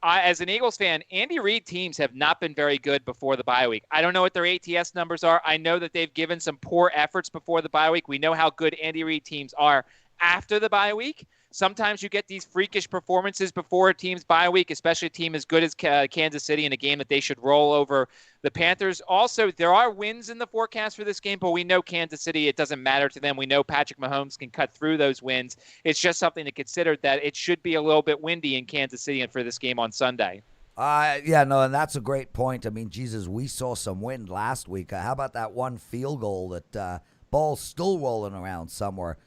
as an Eagles fan, Andy Reid teams have not been very good before the bye week. I don't know what their ATS numbers are. I know that they've given some poor efforts before the bye week. We know how good Andy Reid teams are after the bye week. Sometimes you get these freakish performances before a team's bye week, especially a team as good as Kansas City in a game that they should roll over the Panthers. Also, there are wins in the forecast for this game, but we know Kansas City, it doesn't matter to them. We know Patrick Mahomes can cut through those wins. It's just something to consider that it should be a little bit windy in Kansas City for this game on Sunday. And that's a great point. I mean, Jesus, we saw some wind last week. How about that one field goal that ball's still rolling around somewhere?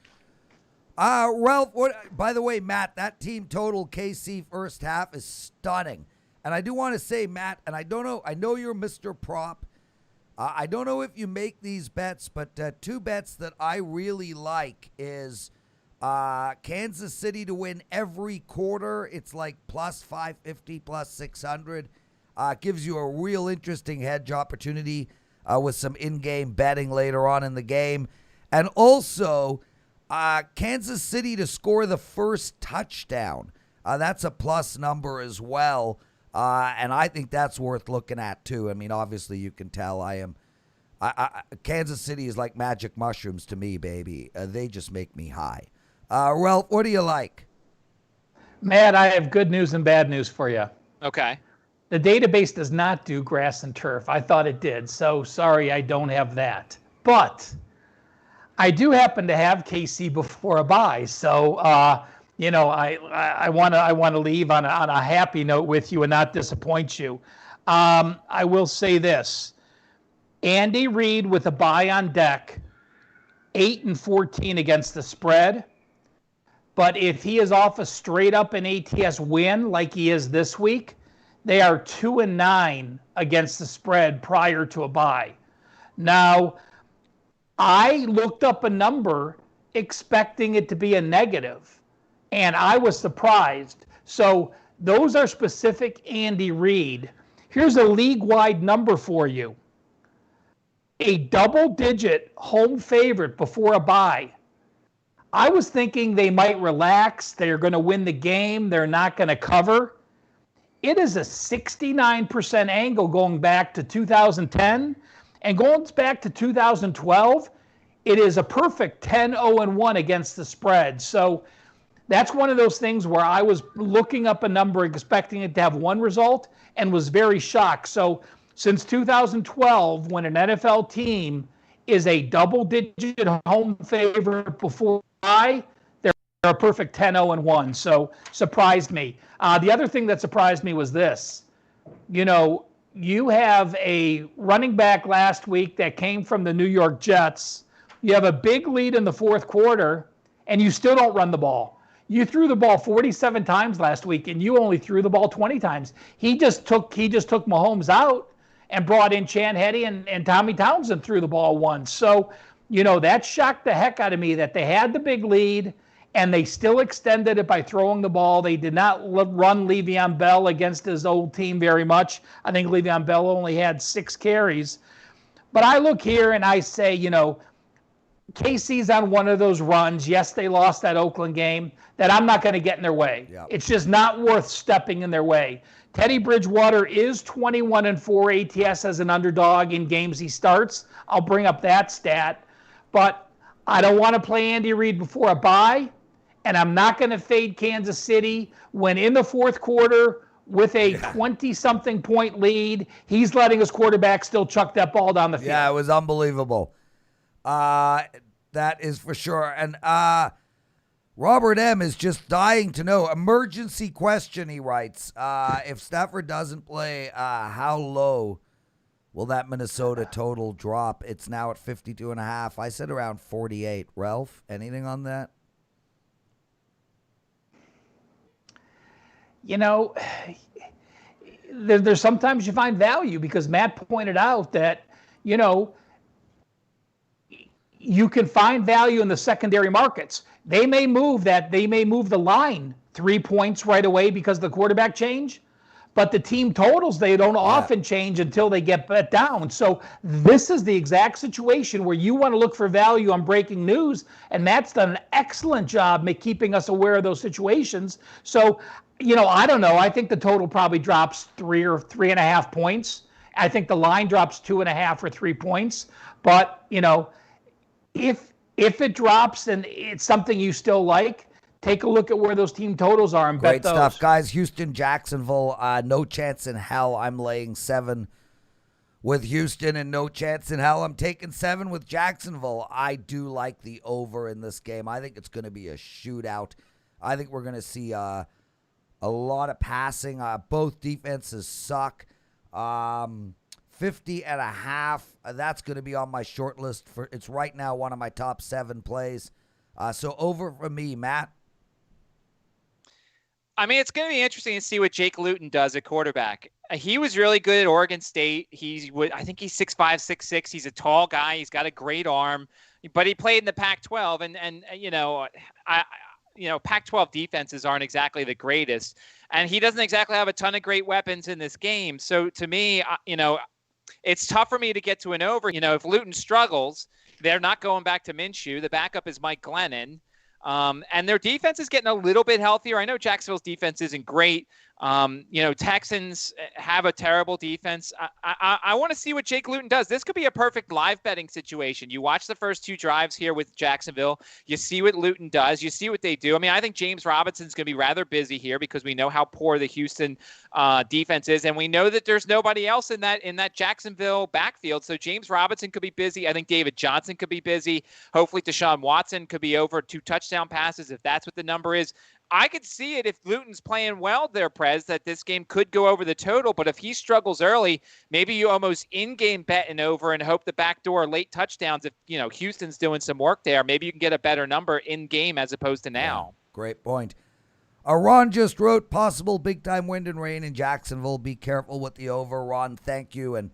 Ralph, by the way, Matt, that team total KC first half is stunning. And I do want to say, Matt, and I know you're Mr. Prop. I don't know if you make these bets, but 2 bets that I really like is Kansas City to win every quarter. It's like plus 550, plus 600. Gives you a real interesting hedge opportunity with some in-game betting later on in the game. And also Kansas City to score the first touchdown. That's a plus number as well. And I think that's worth looking at too. I mean, obviously you can tell Kansas City is like magic mushrooms to me, baby. They just make me high. Ralph, what do you like? Matt, I have good news and bad news for you. Okay. The database does not do grass and turf. I thought it did. So sorry, I don't have that. But I do happen to have KC before a bye. So, I want to leave on a happy note with you and not disappoint you. I will say this. Andy Reid with a bye on deck, 8-14 against the spread. But if he is off a straight up an ATS win like he is this week, they are 2-9 against the spread prior to a bye. Now, I looked up a number expecting it to be a negative, and I was surprised. So those are specific Andy Reid. Here's a league-wide number for you. A double-digit home favorite before a bye. I was thinking they might relax. They're going to win the game. They're not going to cover. It is a 69% angle going back to 2010. And going back to 2012, it is a perfect 10-0-1 against the spread. So that's one of those things where I was looking up a number expecting it to have one result and was very shocked. So since 2012, when an NFL team is a double-digit home favorite before they're a perfect 10-0-1. So surprised me. The other thing that surprised me was this. You have a running back last week that came from the New York Jets. You have a big lead in the fourth quarter, and you still don't run the ball. You threw the ball 47 times last week, and you only threw the ball 20 times. He just took Mahomes out and brought in Chan Hetty and Tommy Townsend threw the ball once. So, that shocked the heck out of me that they had the big lead, and they still extended it by throwing the ball. They did not run Le'Veon Bell against his old team very much. I think Le'Veon Bell only had 6 carries. But I look here and I say, KC's on one of those runs. Yes, they lost that Oakland game. That I'm not going to get in their way. Yep. It's just not worth stepping in their way. Teddy Bridgewater is 21-4 ATS as an underdog in games he starts. I'll bring up that stat. But I don't want to play Andy Reid before a bye. And I'm not going to fade Kansas City when in the fourth quarter with a 20-something point lead, he's letting his quarterback still chuck that ball down the field. Yeah, it was unbelievable. That is for sure. And Robert M. is just dying to know. Emergency question, he writes. If Stafford doesn't play, how low will that Minnesota total drop? It's now at 52.5. I said around 48. Ralph, anything on that? There's sometimes you find value because Matt pointed out that, you can find value in the secondary markets. They may move the line 3 points right away because of the quarterback change, but the team totals, they don't often change until they get bet down. So this is the exact situation where you want to look for value on breaking news, and Matt's done an excellent job keeping us aware of those situations. So, I don't know. I think the total probably drops 3 or 3.5 points. I think the line drops 2.5 or 3 points. But, if it drops and it's something you still like, take a look at where those team totals are and bet those. Great stuff, guys. Houston, Jacksonville, no chance in hell I'm laying 7 with Houston, and no chance in hell I'm taking 7 with Jacksonville. I do like the over in this game. I think it's going to be a shootout. I think we're going to see a lot of passing. Both defenses suck. 50.5. That's going to be on my short list. It's right now one of my top 7 plays. So over for me, Matt. I mean, it's going to be interesting to see what Jake Luton does at quarterback. He was really good at Oregon State. I think he's 6'5", 6'6". He's a tall guy. He's got a great arm, but he played in the Pac-12, and Pac-12 defenses aren't exactly the greatest, and he doesn't exactly have a ton of great weapons in this game. So to me, it's tough for me to get to an over. If Luton struggles, they're not going back to Minshew. The backup is Mike Glennon. And their defense is getting a little bit healthier. I know Jacksonville's defense isn't great. Texans have a terrible defense. I want to see what Jake Luton does. This could be a perfect live betting situation. You watch the first 2 drives here with Jacksonville. You see what Luton does. You see what they do. I mean, I think James Robinson's going to be rather busy here because we know how poor the Houston defense is, and we know that there's nobody else in that Jacksonville backfield. So James Robinson could be busy. I think David Johnson could be busy. Hopefully Deshaun Watson could be over 2 touchdown passes if that's what the number is. I could see it if Luton's playing well there, Prez, that this game could go over the total. But if he struggles early, maybe you almost in-game bet an over and hope the backdoor late touchdowns. If Houston's doing some work there, maybe you can get a better number in-game as opposed to now. Yeah, great point. Ron just wrote, possible big-time wind and rain in Jacksonville. Be careful with the over, Ron. Thank you. And,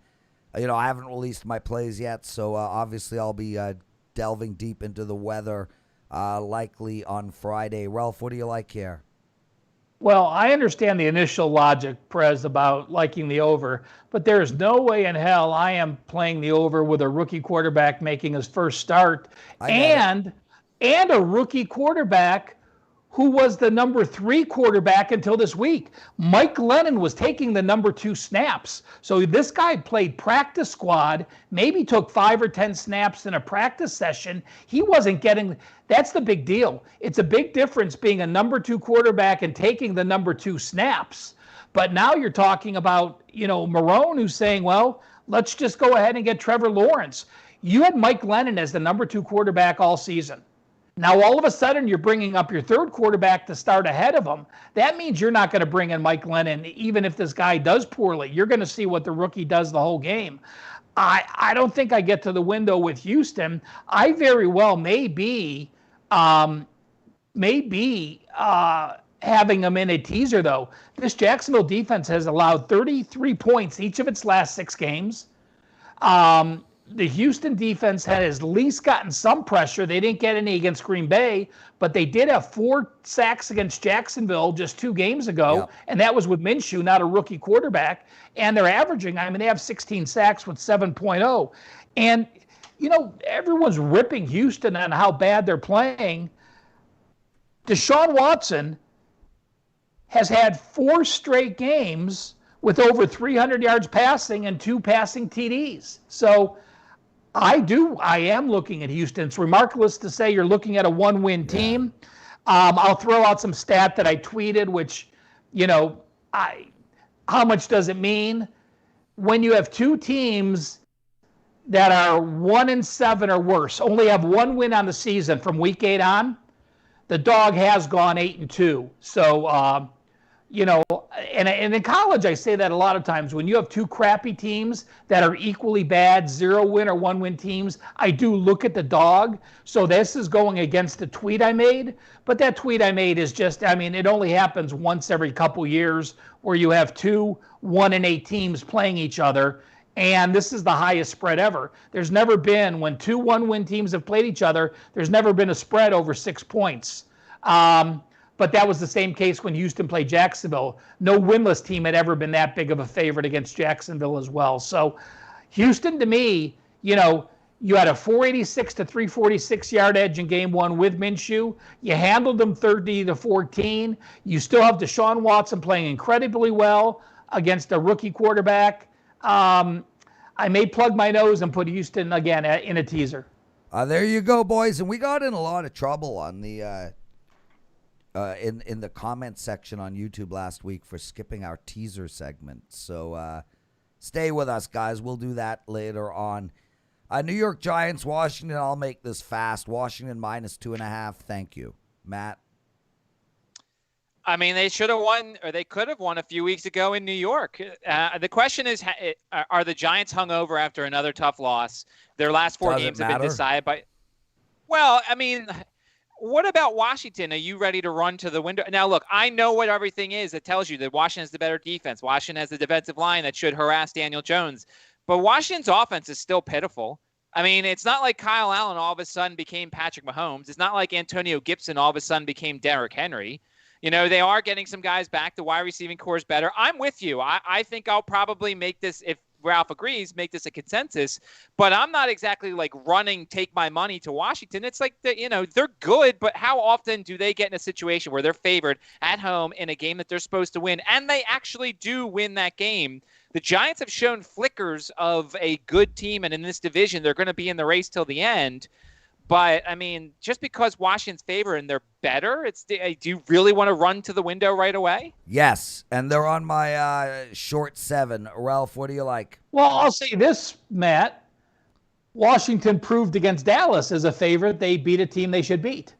I haven't released my plays yet, so obviously I'll be delving deep into the weather likely on Friday. Ralph, what do you like here? Well, I understand the initial logic, Prez, about liking the over, but there's no way in hell I am playing the over with a rookie quarterback making his first start and a rookie quarterback who was the number 3 quarterback until this week. Mike Glennon was taking the number 2 snaps. So this guy played practice squad, maybe took 5 or 10 snaps in a practice session. He wasn't getting, that's the big deal. It's a big difference being a number 2 quarterback and taking the number 2 snaps. But now you're talking about, Marone, who's saying, well, let's just go ahead and get Trevor Lawrence. You had Mike Lennon as the number 2 quarterback all season. Now, all of a sudden, you're bringing up your third quarterback to start ahead of him. That means you're not going to bring in Mike Lennon, even if this guy does poorly. You're going to see what the rookie does the whole game. I don't think I get to the window with Houston. I very well may be having them in a teaser, though. This Jacksonville defense has allowed 33 points each of its last 6 games. The Houston defense has at least gotten some pressure. They didn't get any against Green Bay, but they did have 4 sacks against Jacksonville just 2 games ago, and that was with Minshew, not a rookie quarterback. And they're averaging, they have 16 sacks with 7.0. And, everyone's ripping Houston on how bad they're playing. Deshaun Watson has had 4 straight games with over 300 yards passing and 2 passing TDs. So I am looking at Houston. It's remarkable to say you're looking at a 1-win team. I'll throw out some stat that I tweeted, which, how much does it mean? When you have 2 teams that are 1-7 or worse, only have 1 win on the season from week 8 on, the dog has gone 8-2. So, and in college, I say that a lot of times. When you have 2 crappy teams that are equally bad, 0-win or 1-win teams, I do look at the dog. So this is going against the tweet I made. But that tweet I made is just, it only happens once every couple years where you have 2 1-8 teams playing each other. And this is the highest spread ever. There's never been, when 2 1-win teams have played each other, there's never been a spread over 6 points. But that was the same case when Houston played Jacksonville. No winless team had ever been that big of a favorite against Jacksonville as well. So Houston, to me, you had a 486 to 346 yard edge in game 1 with Minshew. You handled them 30-14. You still have Deshaun Watson playing incredibly well against a rookie quarterback. I may plug my nose and put Houston again in a teaser. There you go, boys. And we got in a lot of trouble on the in the comment section on YouTube last week for skipping our teaser segment. So stay with us, guys. We'll do that later on. New York Giants, Washington. I'll make this fast. Washington -2.5. Thank you, Matt. They should have won, or they could have won a few weeks ago in New York. The question is, are the Giants hungover after another tough loss? Their last 4 games have been decided by. Well, what about Washington? Are you ready to run to the window? Now, look, I know what everything is that tells you that Washington has the better defense. Washington has the defensive line that should harass Daniel Jones. But Washington's offense is still pitiful. It's not like Kyle Allen all of a sudden became Patrick Mahomes. It's not like Antonio Gibson all of a sudden became Derrick Henry. They are getting some guys back. The wide receiving core is better. I'm with you. I think I'll probably make this, if Ralph agrees, make this a consensus. But I'm not exactly like running, take my money to Washington. It's like, they're good, but how often do they get in a situation where they're favored at home in a game that they're supposed to win? And they actually do win that game. The Giants have shown flickers of a good team, and in this division, they're going to be in the race till the end. But, just because Washington's favored and they're better, do you really want to run to the window right away? Yes, and they're on my short 7. Ralph, what do you like? Well, I'll say this, Matt. Washington proved against Dallas as a favorite. They beat a team they should beat.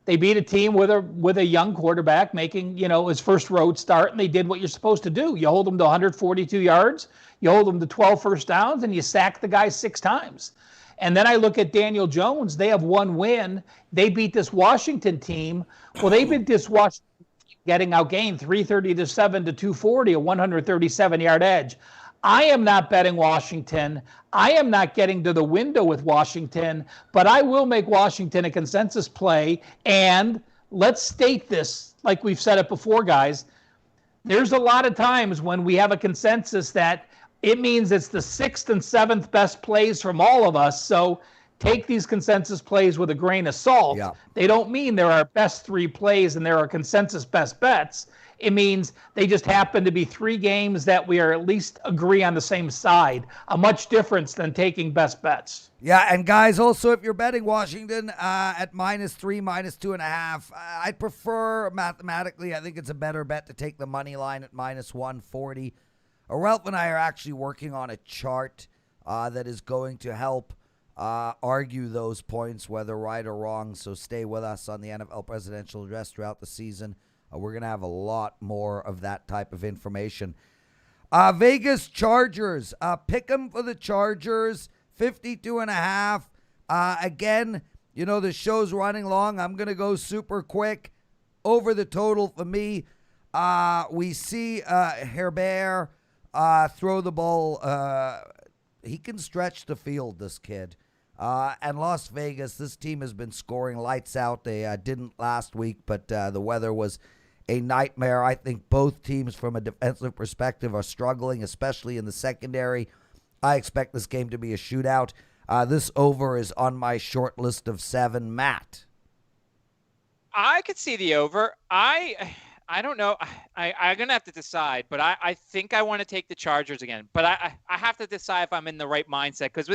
They beat a team with a young quarterback making, his first road start, and they did what you're supposed to do. You hold them to 142 yards, you hold them to 12 first downs, and you sack the guy 6 times. And then I look at Daniel Jones. They have 1 win. They beat this Washington team. Well, they beat this Washington team getting outgained 330-7 to 240, a 137-yard edge. I am not betting Washington. I am not getting to the window with Washington, but I will make Washington a consensus play. And let's state this, like we've said it before, guys. There's a lot of times when we have a consensus that it means it's the 6th and 7th best plays from all of us. So take these consensus plays with a grain of salt. Yeah. They don't mean there are best 3 plays and there are consensus best bets. It means they just happen to be 3 games that we are at least agree on the same side. A much difference than taking best bets. Yeah, and guys, also if you're betting Washington at -3, -2.5, I'd prefer mathematically, I think it's a better bet to take the money line at -140. Ralph and I are actually working on a chart that is going to help argue those points, whether right or wrong. So stay with us on the NFL Presidential Address throughout the season. We're going to have a lot more of that type of information. Vegas Chargers. Pick them for the Chargers, 52.5. Again, the show's running long. I'm going to go super quick over the total for me. We see Herbert throw the ball. He can stretch the field, this kid. And Las Vegas, this team has been scoring lights out. They didn't last week, but the weather was a nightmare. I think both teams from a defensive perspective are struggling, especially in the secondary. I expect this game to be a shootout. This over is on my short list of 7. Matt? I could see the over. I don't know. I'm going to have to decide, but I think I want to take the Chargers again. But I have to decide if I'm in the right mindset, because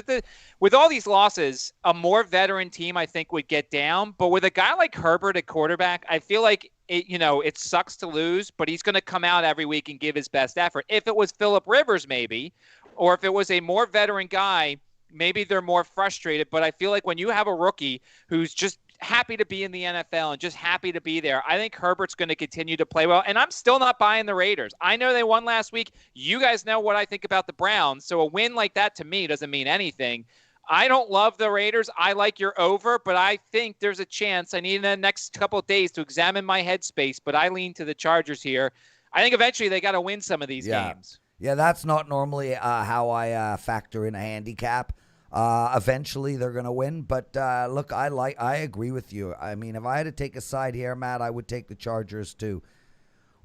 with all these losses, a more veteran team, I think, would get down. But with a guy like Herbert at quarterback, I feel like it sucks to lose, but he's going to come out every week and give his best effort. If it was Phillip Rivers, maybe, or if it was a more veteran guy, maybe they're more frustrated. But I feel like when you have a rookie who's just happy to be in the NFL and just happy to be there, I think Herbert's going to continue to play well. And I'm still not buying the Raiders. I know they won last week. You guys know what I think about the Browns. So a win like that to me doesn't mean anything. I don't love the Raiders. I like your over, but I think there's a chance. I need the next couple of days to examine my headspace, but I lean to the Chargers here. I think eventually they got to win some of these games. Yeah, that's not normally how I factor in a handicap. Eventually they're going to win, but look, I agree with you. I mean, if I had to take a side here, Matt, I would take the Chargers too.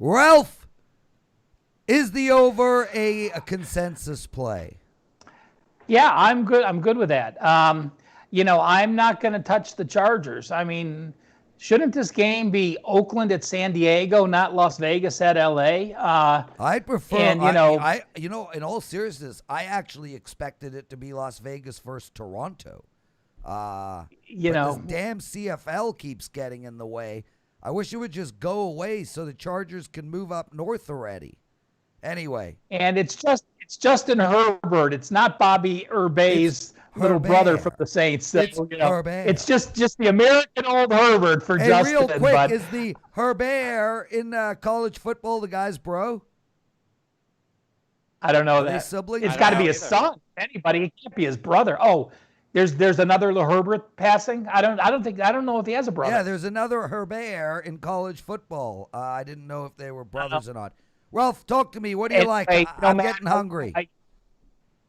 Ralph, is the over a consensus play? Yeah, I'm good. I'm good with that. I'm not going to touch the Chargers. I mean, shouldn't this game be Oakland at San Diego, not Las Vegas at LA? I'd prefer, and, in all seriousness, I actually expected it to be Las Vegas versus Toronto. But this damn CFL keeps getting in the way. I wish it would just go away so the Chargers can move up north already. Anyway. And it's Justin Herbert. It's not Bobby Urbay's little brother from the Saints. So, it's just the American old Herbert for Justin. Real quick, is the Herbert in college football the guy's bro? I don't know Are that. they siblings? It's got to be his son. Anybody, it can't be his brother. Oh, there's another Herbert passing. I don't know if he has a brother. Yeah, there's another Herbert in college football. I didn't know if they were brothers or not. Ralph, talk to me. What do you like? I'm getting hungry.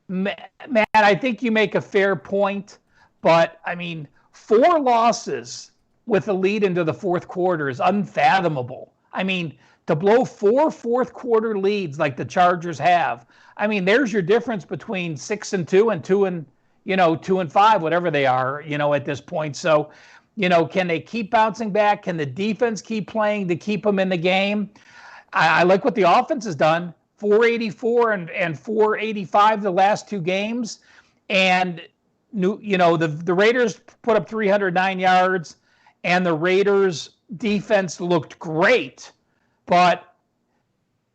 Matt, I think you make a fair point, but I mean, 4 losses with a lead into the fourth quarter is unfathomable. I mean, to blow 4 fourth quarter leads like the Chargers have, I mean, there's your difference between 6-2 and 2-5, whatever they are, at this point. So, can they keep bouncing back? Can the defense keep playing to keep them in the game? I like what the offense has done. 484 and 485 the last 2 games. And, the Raiders put up 309 yards, and the Raiders defense looked great. But,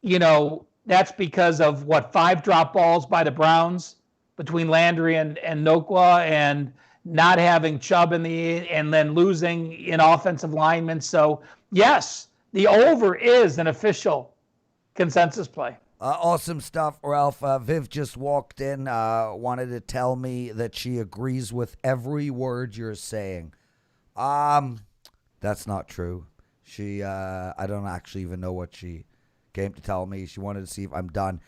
that's because of 5 drop balls by the Browns between Landry and Nokwa, and not having Chubb and then losing in offensive linemen. So, yes, the over is an official consensus play. Awesome stuff, Ralph. Viv just walked in, wanted to tell me that she agrees with every word you're saying. That's not true. I don't actually even know what she came to tell me. She wanted to see if I'm done.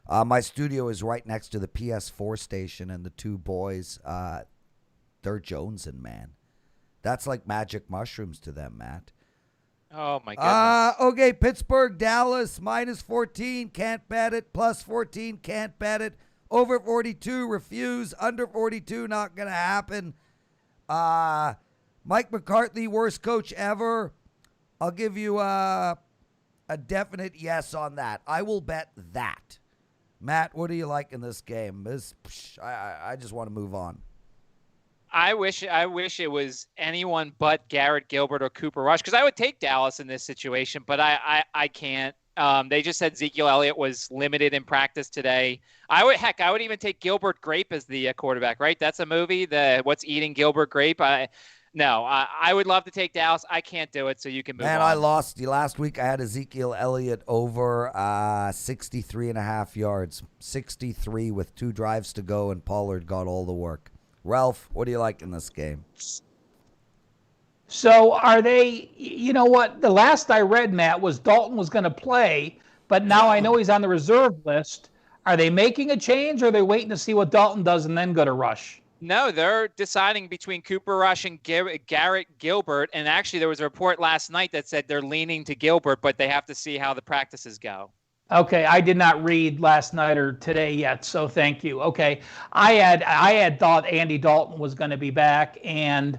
My studio is right next to the PS4 station, and the 2 boys, they're jonesing, man. That's like magic mushrooms to them, Matt. Oh, my goodness. Okay, Pittsburgh, Dallas, -14, can't bet it. +14, can't bet it. Over 42, refuse. Under 42, not going to happen. Mike McCarthy, worst coach ever. I'll give you a definite yes on that. I will bet that. Matt, what do you like in this game? I just want to move on. I wish it was anyone but Garrett Gilbert or Cooper Rush, because I would take Dallas in this situation, but I can't. They just said Ezekiel Elliott was limited in practice today. I would even take Gilbert Grape as the quarterback, right? That's a movie, the What's Eating Gilbert Grape. I would love to take Dallas. I can't do it, so you can move Man, on. I lost you last week. I had Ezekiel Elliott over 63.5 yards. 63 with 2 drives to go, and Pollard got all the work. Ralph, what do you like in this game? So are they, you know what? The last I read, Matt, was Dalton was going to play, but now I know he's on the reserve list. Are they making a change, or are they waiting to see what Dalton does and then go to Rush? No, they're deciding between Cooper Rush and Garrett Gilbert. And actually, there was a report last night that said they're leaning to Gilbert, but they have to see how the practices go. Okay, I did not read last night or today yet, so thank you. Okay, I had thought Andy Dalton was going to be back, and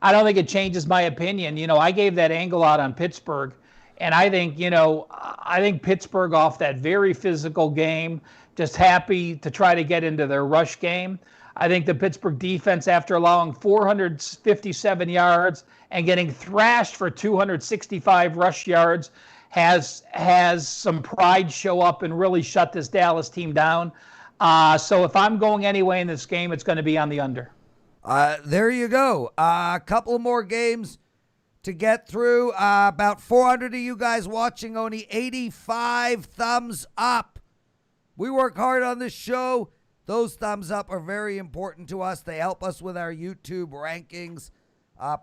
I don't think it changes my opinion. You know, I gave that angle out on Pittsburgh, and I think Pittsburgh, off that very physical game, just happy to try to get into their rush game. I think the Pittsburgh defense, after allowing 457 yards and getting thrashed for 265 rush yards, has some pride show up and really shut this Dallas team down. So if I'm going anyway in this game, it's going to be on the under. There you go. A couple more games to get through. About 400 of you guys watching, only 85 thumbs up. We work hard on this show. Those thumbs up are very important to us. They help us with our YouTube rankings.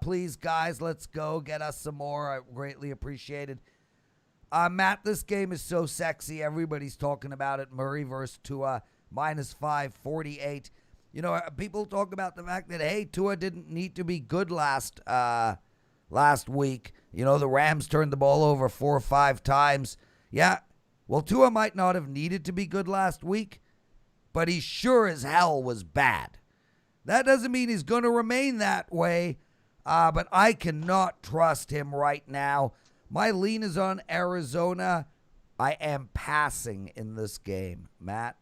Please, guys, let's go. Get us some more. I greatly appreciate it. Matt, this game is so sexy. Everybody's talking about it. Murray versus Tua, -548. You know, people talk about the fact that, hey, Tua didn't need to be good last week. You know, the Rams turned the ball over 4 or 5 times. Yeah, well, Tua might not have needed to be good last week, but he sure as hell was bad. That doesn't mean he's going to remain that way, but I cannot trust him right now. My lean is on Arizona. I am passing in this game. Matt?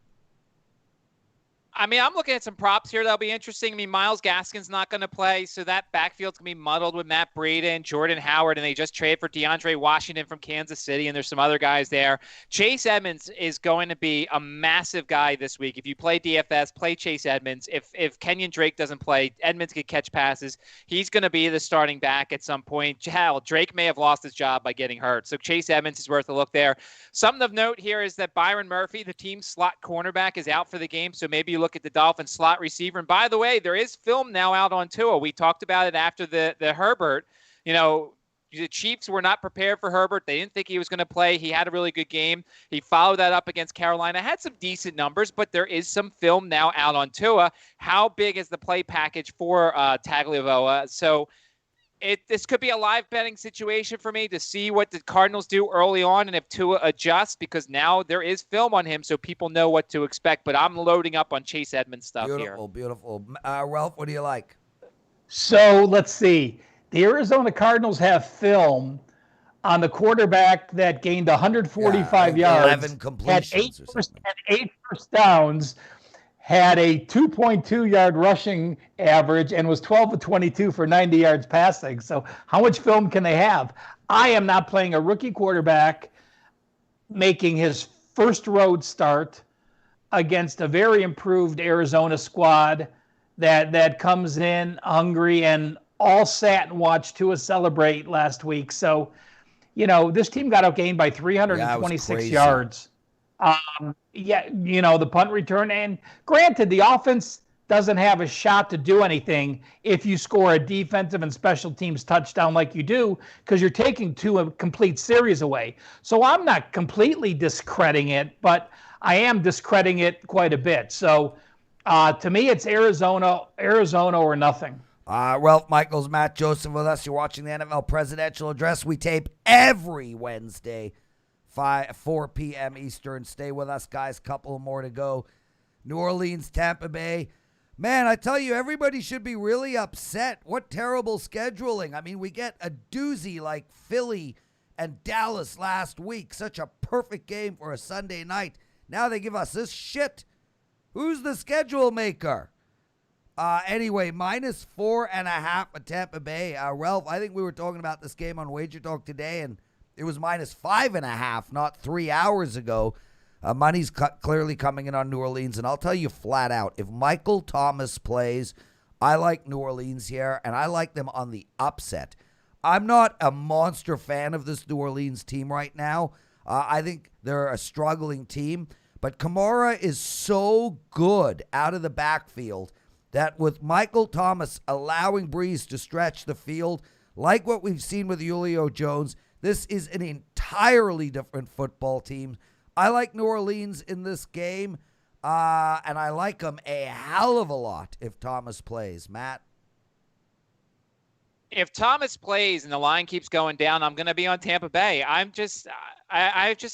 I mean, I'm looking at some props here that'll be interesting. I mean, Myles Gaskin's not going to play, so that backfield's going to be muddled with Matt Breida and Jordan Howard, and they just traded for DeAndre Washington from Kansas City, and there's some other guys there. Chase Edmonds is going to be a massive guy this week. If you play DFS, play Chase Edmonds. If Kenyon Drake doesn't play, Edmonds can catch passes. He's going to be the starting back at some point. Hell, Drake may have lost his job by getting hurt, so Chase Edmonds is worth a look there. Something of note here is that Byron Murphy, the team's slot cornerback, is out for the game, so maybe you look at the Dolphins slot receiver. And by the way, there is film now out on Tua. We talked about it after the Herbert. You know, the Chiefs were not prepared for Herbert. They didn't think he was going to play. He had a really good game. He followed that up against Carolina. Had some decent numbers, but there is some film now out on Tua. How big is the play package for Tagliavoa? So this could be a live betting situation for me to see what the Cardinals do early on and if Tua adjusts, because now there is film on him so people know what to expect. But I'm loading up on Chase Edmonds stuff here. Beautiful. Ralph, what do you like? So let's see. The Arizona Cardinals have film on the quarterback that gained 145 yards, 11 completions, had 8 first downs, had a 2.2-yard rushing average, and was 12 of 22 for 90 yards passing. So how much film can they have? I am not playing a rookie quarterback making his first road start against a very improved Arizona squad that comes in hungry, and all sat and watched Tua celebrate last week. So, you know, this team got outgained by 326 yards. The punt return. And granted, the offense doesn't have a shot to do anything if you score a defensive and special teams touchdown like you do, because you're taking 2 complete series away. So I'm not completely discrediting it, but I am discrediting it quite a bit. So to me, it's Arizona or nothing. Ralph Michaels, Matt Joseph with us. You're watching the NFL Presidential Address. We tape every Wednesday, 4 p.m. Eastern. Stay with us, guys. Couple more to go. New Orleans, Tampa Bay. Man, I tell you, everybody should be really upset. What terrible scheduling. I mean, we get a doozy like Philly and Dallas last week. Such a perfect game for a Sunday night. Now they give us this shit. Who's the schedule maker? Anyway, -4.5 at Tampa Bay. Ralph, I think we were talking about this game on Wager Talk today, and It was -5.5 not 3 hours ago. Money's clearly coming in on New Orleans, and I'll tell you flat out, if Michael Thomas plays, I like New Orleans here, and I like them on the upset. I'm not a monster fan of this New Orleans team right now. I think they're a struggling team, but Kamara is so good out of the backfield that with Michael Thomas allowing Breeze to stretch the field, like what we've seen with Julio Jones, this is an entirely different football team. I like New Orleans in this game, and I like them a hell of a lot if Thomas plays. Matt? If Thomas plays and the line keeps going down, I'm going to be on Tampa Bay. I just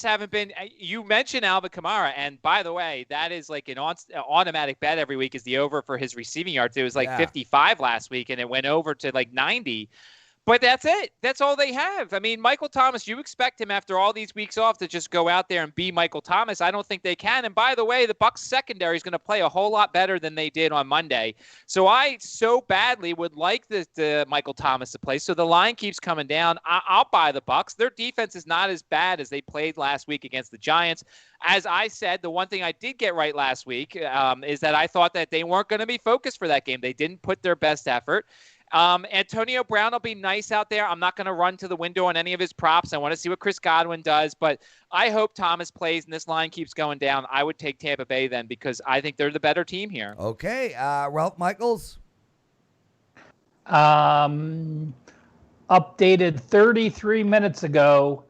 haven't been. You mentioned Alvin Kamara, and by the way, that is like an automatic bet every week is the over for his receiving yards. It was like 55 last week, and it went over to like 90. But that's it. That's all they have. I mean, Michael Thomas, you expect him after all these weeks off to just go out there and be Michael Thomas. I don't think they can. And by the way, the Bucs secondary is going to play a whole lot better than they did on Monday. So I so badly would like the Michael Thomas to play. So the line keeps coming down. I'll buy the Bucs. Their defense is not as bad as they played last week against the Giants. As I said, the one thing I did get right last week is that I thought that they weren't going to be focused for that game. They didn't put their best effort. Antonio Brown will be nice out there. I'm not going to run to the window on any of his props. I want to see what Chris Godwin does, but I hope Thomas plays and this line keeps going down. I would take Tampa Bay then because I think they're the better team here. Okay. Ralph Michaels? Updated 33 minutes ago.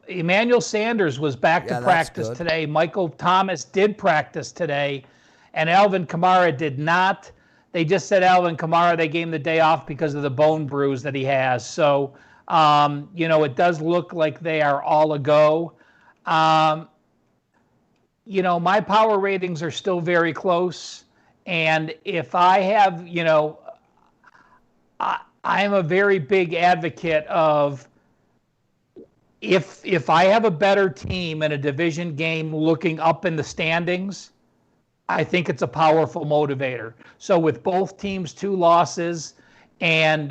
Emmanuel Sanders was back to practice today. Michael Thomas did practice today, and Alvin Kamara did not. They just said Alvin Kamara, they gave him the day off because of the bone bruise that he has. So, it does look like they are all a go. My power ratings are still very close. And if I have, I am a very big advocate of if I have a better team in a division game looking up in the standings, I think it's a powerful motivator. So with both teams 2 losses and,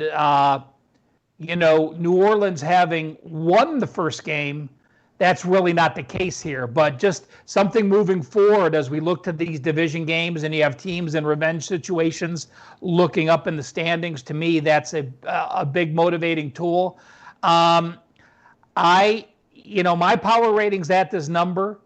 New Orleans having won the first game, that's really not the case here. But just something moving forward as we look to these division games and you have teams in revenge situations looking up in the standings, to me, that's a big motivating tool. My power rating's at this number.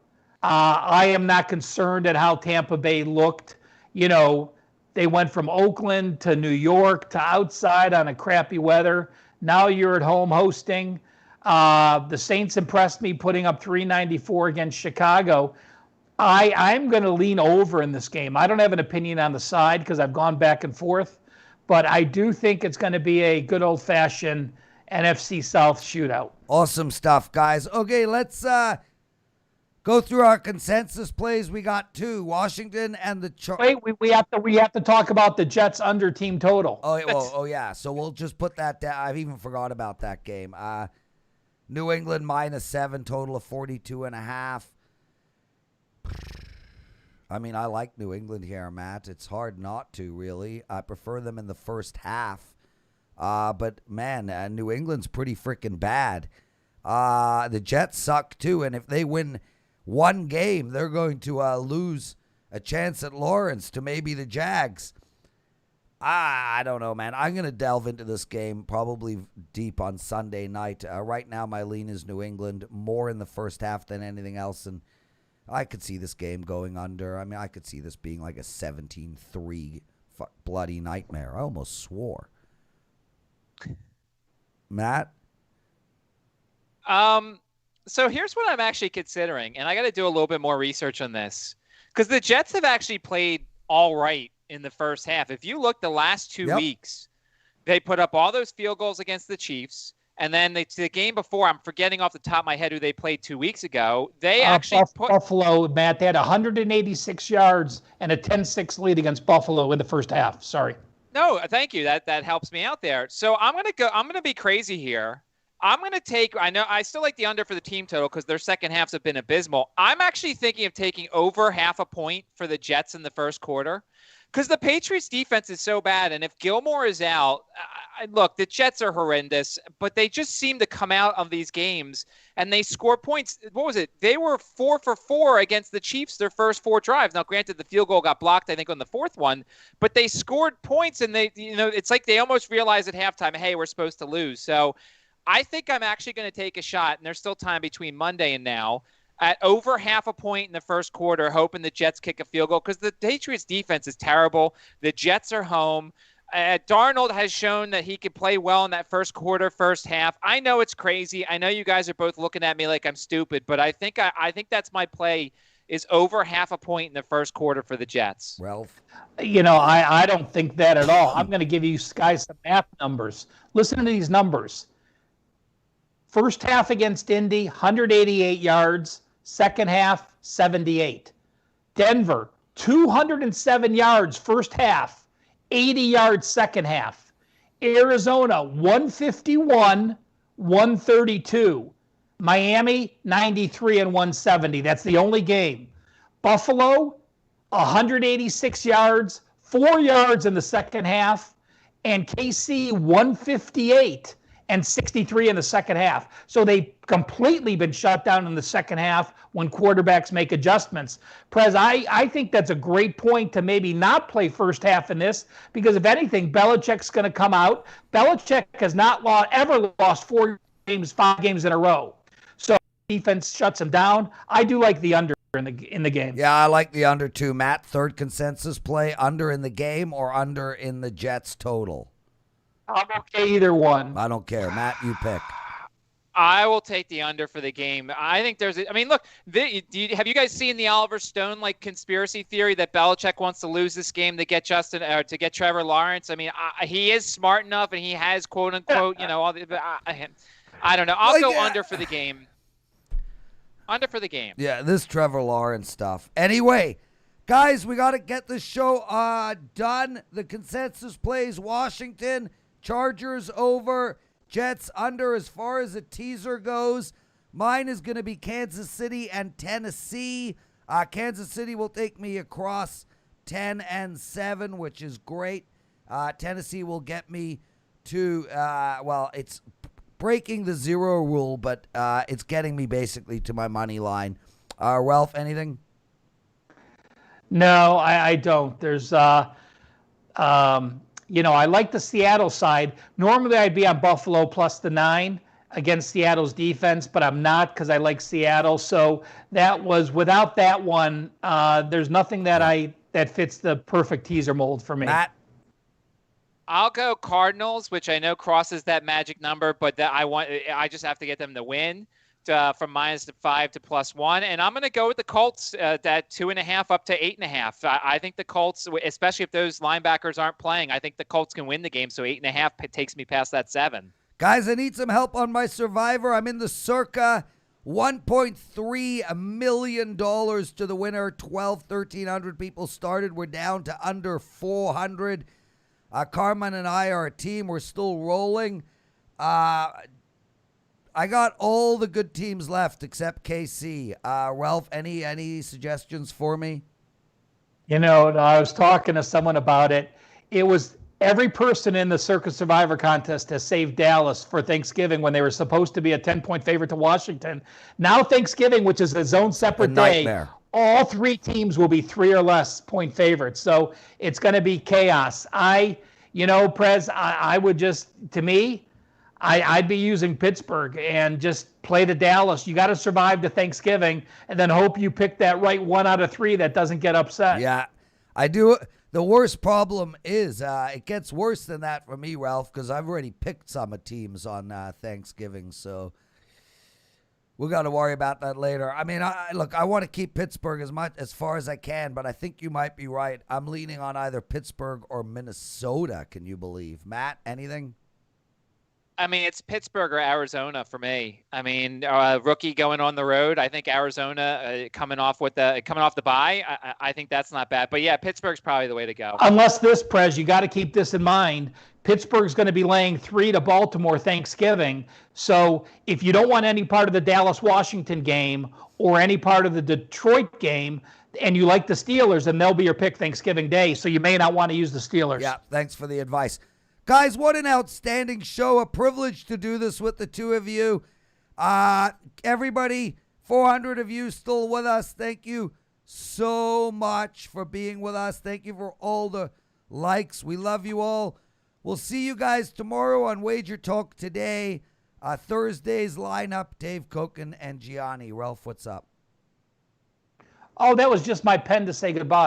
I am not concerned at how Tampa Bay looked. They went from Oakland to New York to outside on a crappy weather. Now you're at home hosting. The Saints impressed me putting up 394 against Chicago. I'm going to lean over in this game. I don't have an opinion on the side because I've gone back and forth, but I do think it's going to be a good old-fashioned NFC South shootout. Awesome stuff, guys. Okay, let's go through our consensus plays. We got 2, Washington and the Wait, we have to talk about the Jets under team total. Yeah. So we'll just put that down. I've even forgot about that game. New England -7, total of 42.5. I mean, I like New England here, Matt. It's hard not to, really. I prefer them in the first half. But man, New England's pretty freaking bad. The Jets suck too, and if they win one game, they're going to lose a chance at Lawrence to maybe the Jags. I don't know, man. I'm going to delve into this game probably deep on Sunday night. Right now, my lean is New England more in the first half than anything else, and I could see this game going under. I mean, I could see this being like a 17-3 bloody nightmare. I almost swore. Matt? So here's what I'm actually considering, and I got to do a little bit more research on this because the Jets have actually played all right in the first half. If you look the last 2 weeks, they put up all those field goals against the Chiefs, and then the game before, I'm forgetting off the top of my head who they played 2 weeks ago. They actually put Buffalo, Matt. They had 186 yards and a 10-6 lead against Buffalo in the first half. Sorry. No, thank you. That helps me out there. So I'm gonna be crazy here. I'm going to take – I know I still like the under for the team total because their second halves have been abysmal. I'm actually thinking of taking over 0.5 point for the Jets in the first quarter because the Patriots defense is so bad. And if Gilmore is out, look, the Jets are horrendous, but they just seem to come out of these games and they score points. What was it? They were 4 for 4 against the Chiefs their first 4 drives. Now, granted, the field goal got blocked, I think, on the 4th one, but they scored points, and it's like they almost realized at halftime, hey, we're supposed to lose. So I think I'm actually going to take a shot, and there's still time between Monday and now, at over half a point in the first quarter, hoping the Jets kick a field goal, because the Patriots defense is terrible. The Jets are home. Darnold has shown that he can play well in that first quarter, first half. I know it's crazy. I know you guys are both looking at me like I'm stupid, but I think that's my play, is over half a point in the first quarter for the Jets. Ralph? I don't think that at all. I'm going to give you guys some math numbers. Listen to these numbers. First half against Indy, 188 yards. Second half, 78. Denver, 207 yards first half, 80 yards second half. Arizona, 151, 132. Miami, 93 and 170. That's the only game. Buffalo, 186 yards, 4 yards in the second half. And KC, 158 and 63 in the second half. So they've completely been shut down in the second half when quarterbacks make adjustments. Prez, I think that's a great point to maybe not play first half in this, because if anything, Belichick's going to come out. Belichick has not ever lost 5 games in a row. So defense shuts him down. I do like the under in the game. Yeah, I like the under too. Matt, third consensus play, under in the game or under in the Jets total? I'm okay either one. I don't care. Matt, you pick. I will take the under for the game. I think look, have you guys seen the Oliver Stone conspiracy theory that Belichick wants to lose this game to get to get Trevor Lawrence? I mean, he is smart enough, and he has quote unquote, all the. I don't know. I'll go under for the game. Under for the game. Yeah, this Trevor Lawrence stuff. Anyway, guys, we got to get this show done. The consensus plays Washington, Chargers over, Jets under as far as a teaser goes. Mine is going to be Kansas City and Tennessee. Kansas City will take me across 10-7, which is great. Tennessee will get me to, it's breaking the 0 rule, but it's getting me basically to my money line. Ralph, anything? No, I don't. There's, I like the Seattle side. Normally, I'd be on Buffalo plus the 9 against Seattle's defense, but I'm not because I like Seattle. So without that one, there's nothing that fits the perfect teaser mold for me. Matt? I'll go Cardinals, which I know crosses that magic number, but I just have to get them to win. From -5 to +1, and I'm going to go with the Colts at 2.5 up to 8.5. I think the Colts, especially if those linebackers aren't playing, I think the Colts can win the game. So 8.5 takes me past that 7. Guys, I need some help on my Survivor. I'm in the circa $1.3 million to the winner. 1,300 people started. We're down to under 400. Carmen and I are a team. We're still rolling. I got all the good teams left except KC. Ralph, any suggestions for me? I was talking to someone about it. It was every person in the Circa Survivor contest has saved Dallas for Thanksgiving when they were supposed to be a 10-point favorite to Washington. Now Thanksgiving, which is its own separate day, all 3 teams will be 3 or less point favorites. So it's going to be chaos. Prez, I would just, to me, I'd be using Pittsburgh and just play to Dallas. You got to survive to Thanksgiving and then hope you pick that right 1 out of 3 that doesn't get upset. Yeah, I do. The worst problem is it gets worse than that for me, Ralph, because I've already picked some teams on Thanksgiving. So we've got to worry about that later. I mean, I want to keep Pittsburgh as far as I can, but I think you might be right. I'm leaning on either Pittsburgh or Minnesota. Can you believe? Matt, anything? I mean, it's Pittsburgh or Arizona for me. I mean, rookie going on the road. I think Arizona coming off the bye. I think that's not bad. But yeah, Pittsburgh's probably the way to go. Unless this, Prez, you got to keep this in mind. Pittsburgh's going to be laying 3 to Baltimore Thanksgiving. So if you don't want any part of the Dallas-Washington game or any part of the Detroit game, and you like the Steelers, then they'll be your pick Thanksgiving Day. So you may not want to use the Steelers. Yeah, thanks for the advice. Guys, what an outstanding show. A privilege to do this with the two of you. Everybody, 400 of you still with us. Thank you so much for being with us. Thank you for all the likes. We love you all. We'll see you guys tomorrow on Wager Talk Today. Thursday's lineup, Dave Koken and Gianni. Ralph, what's up? Oh, that was just my pen to say goodbye.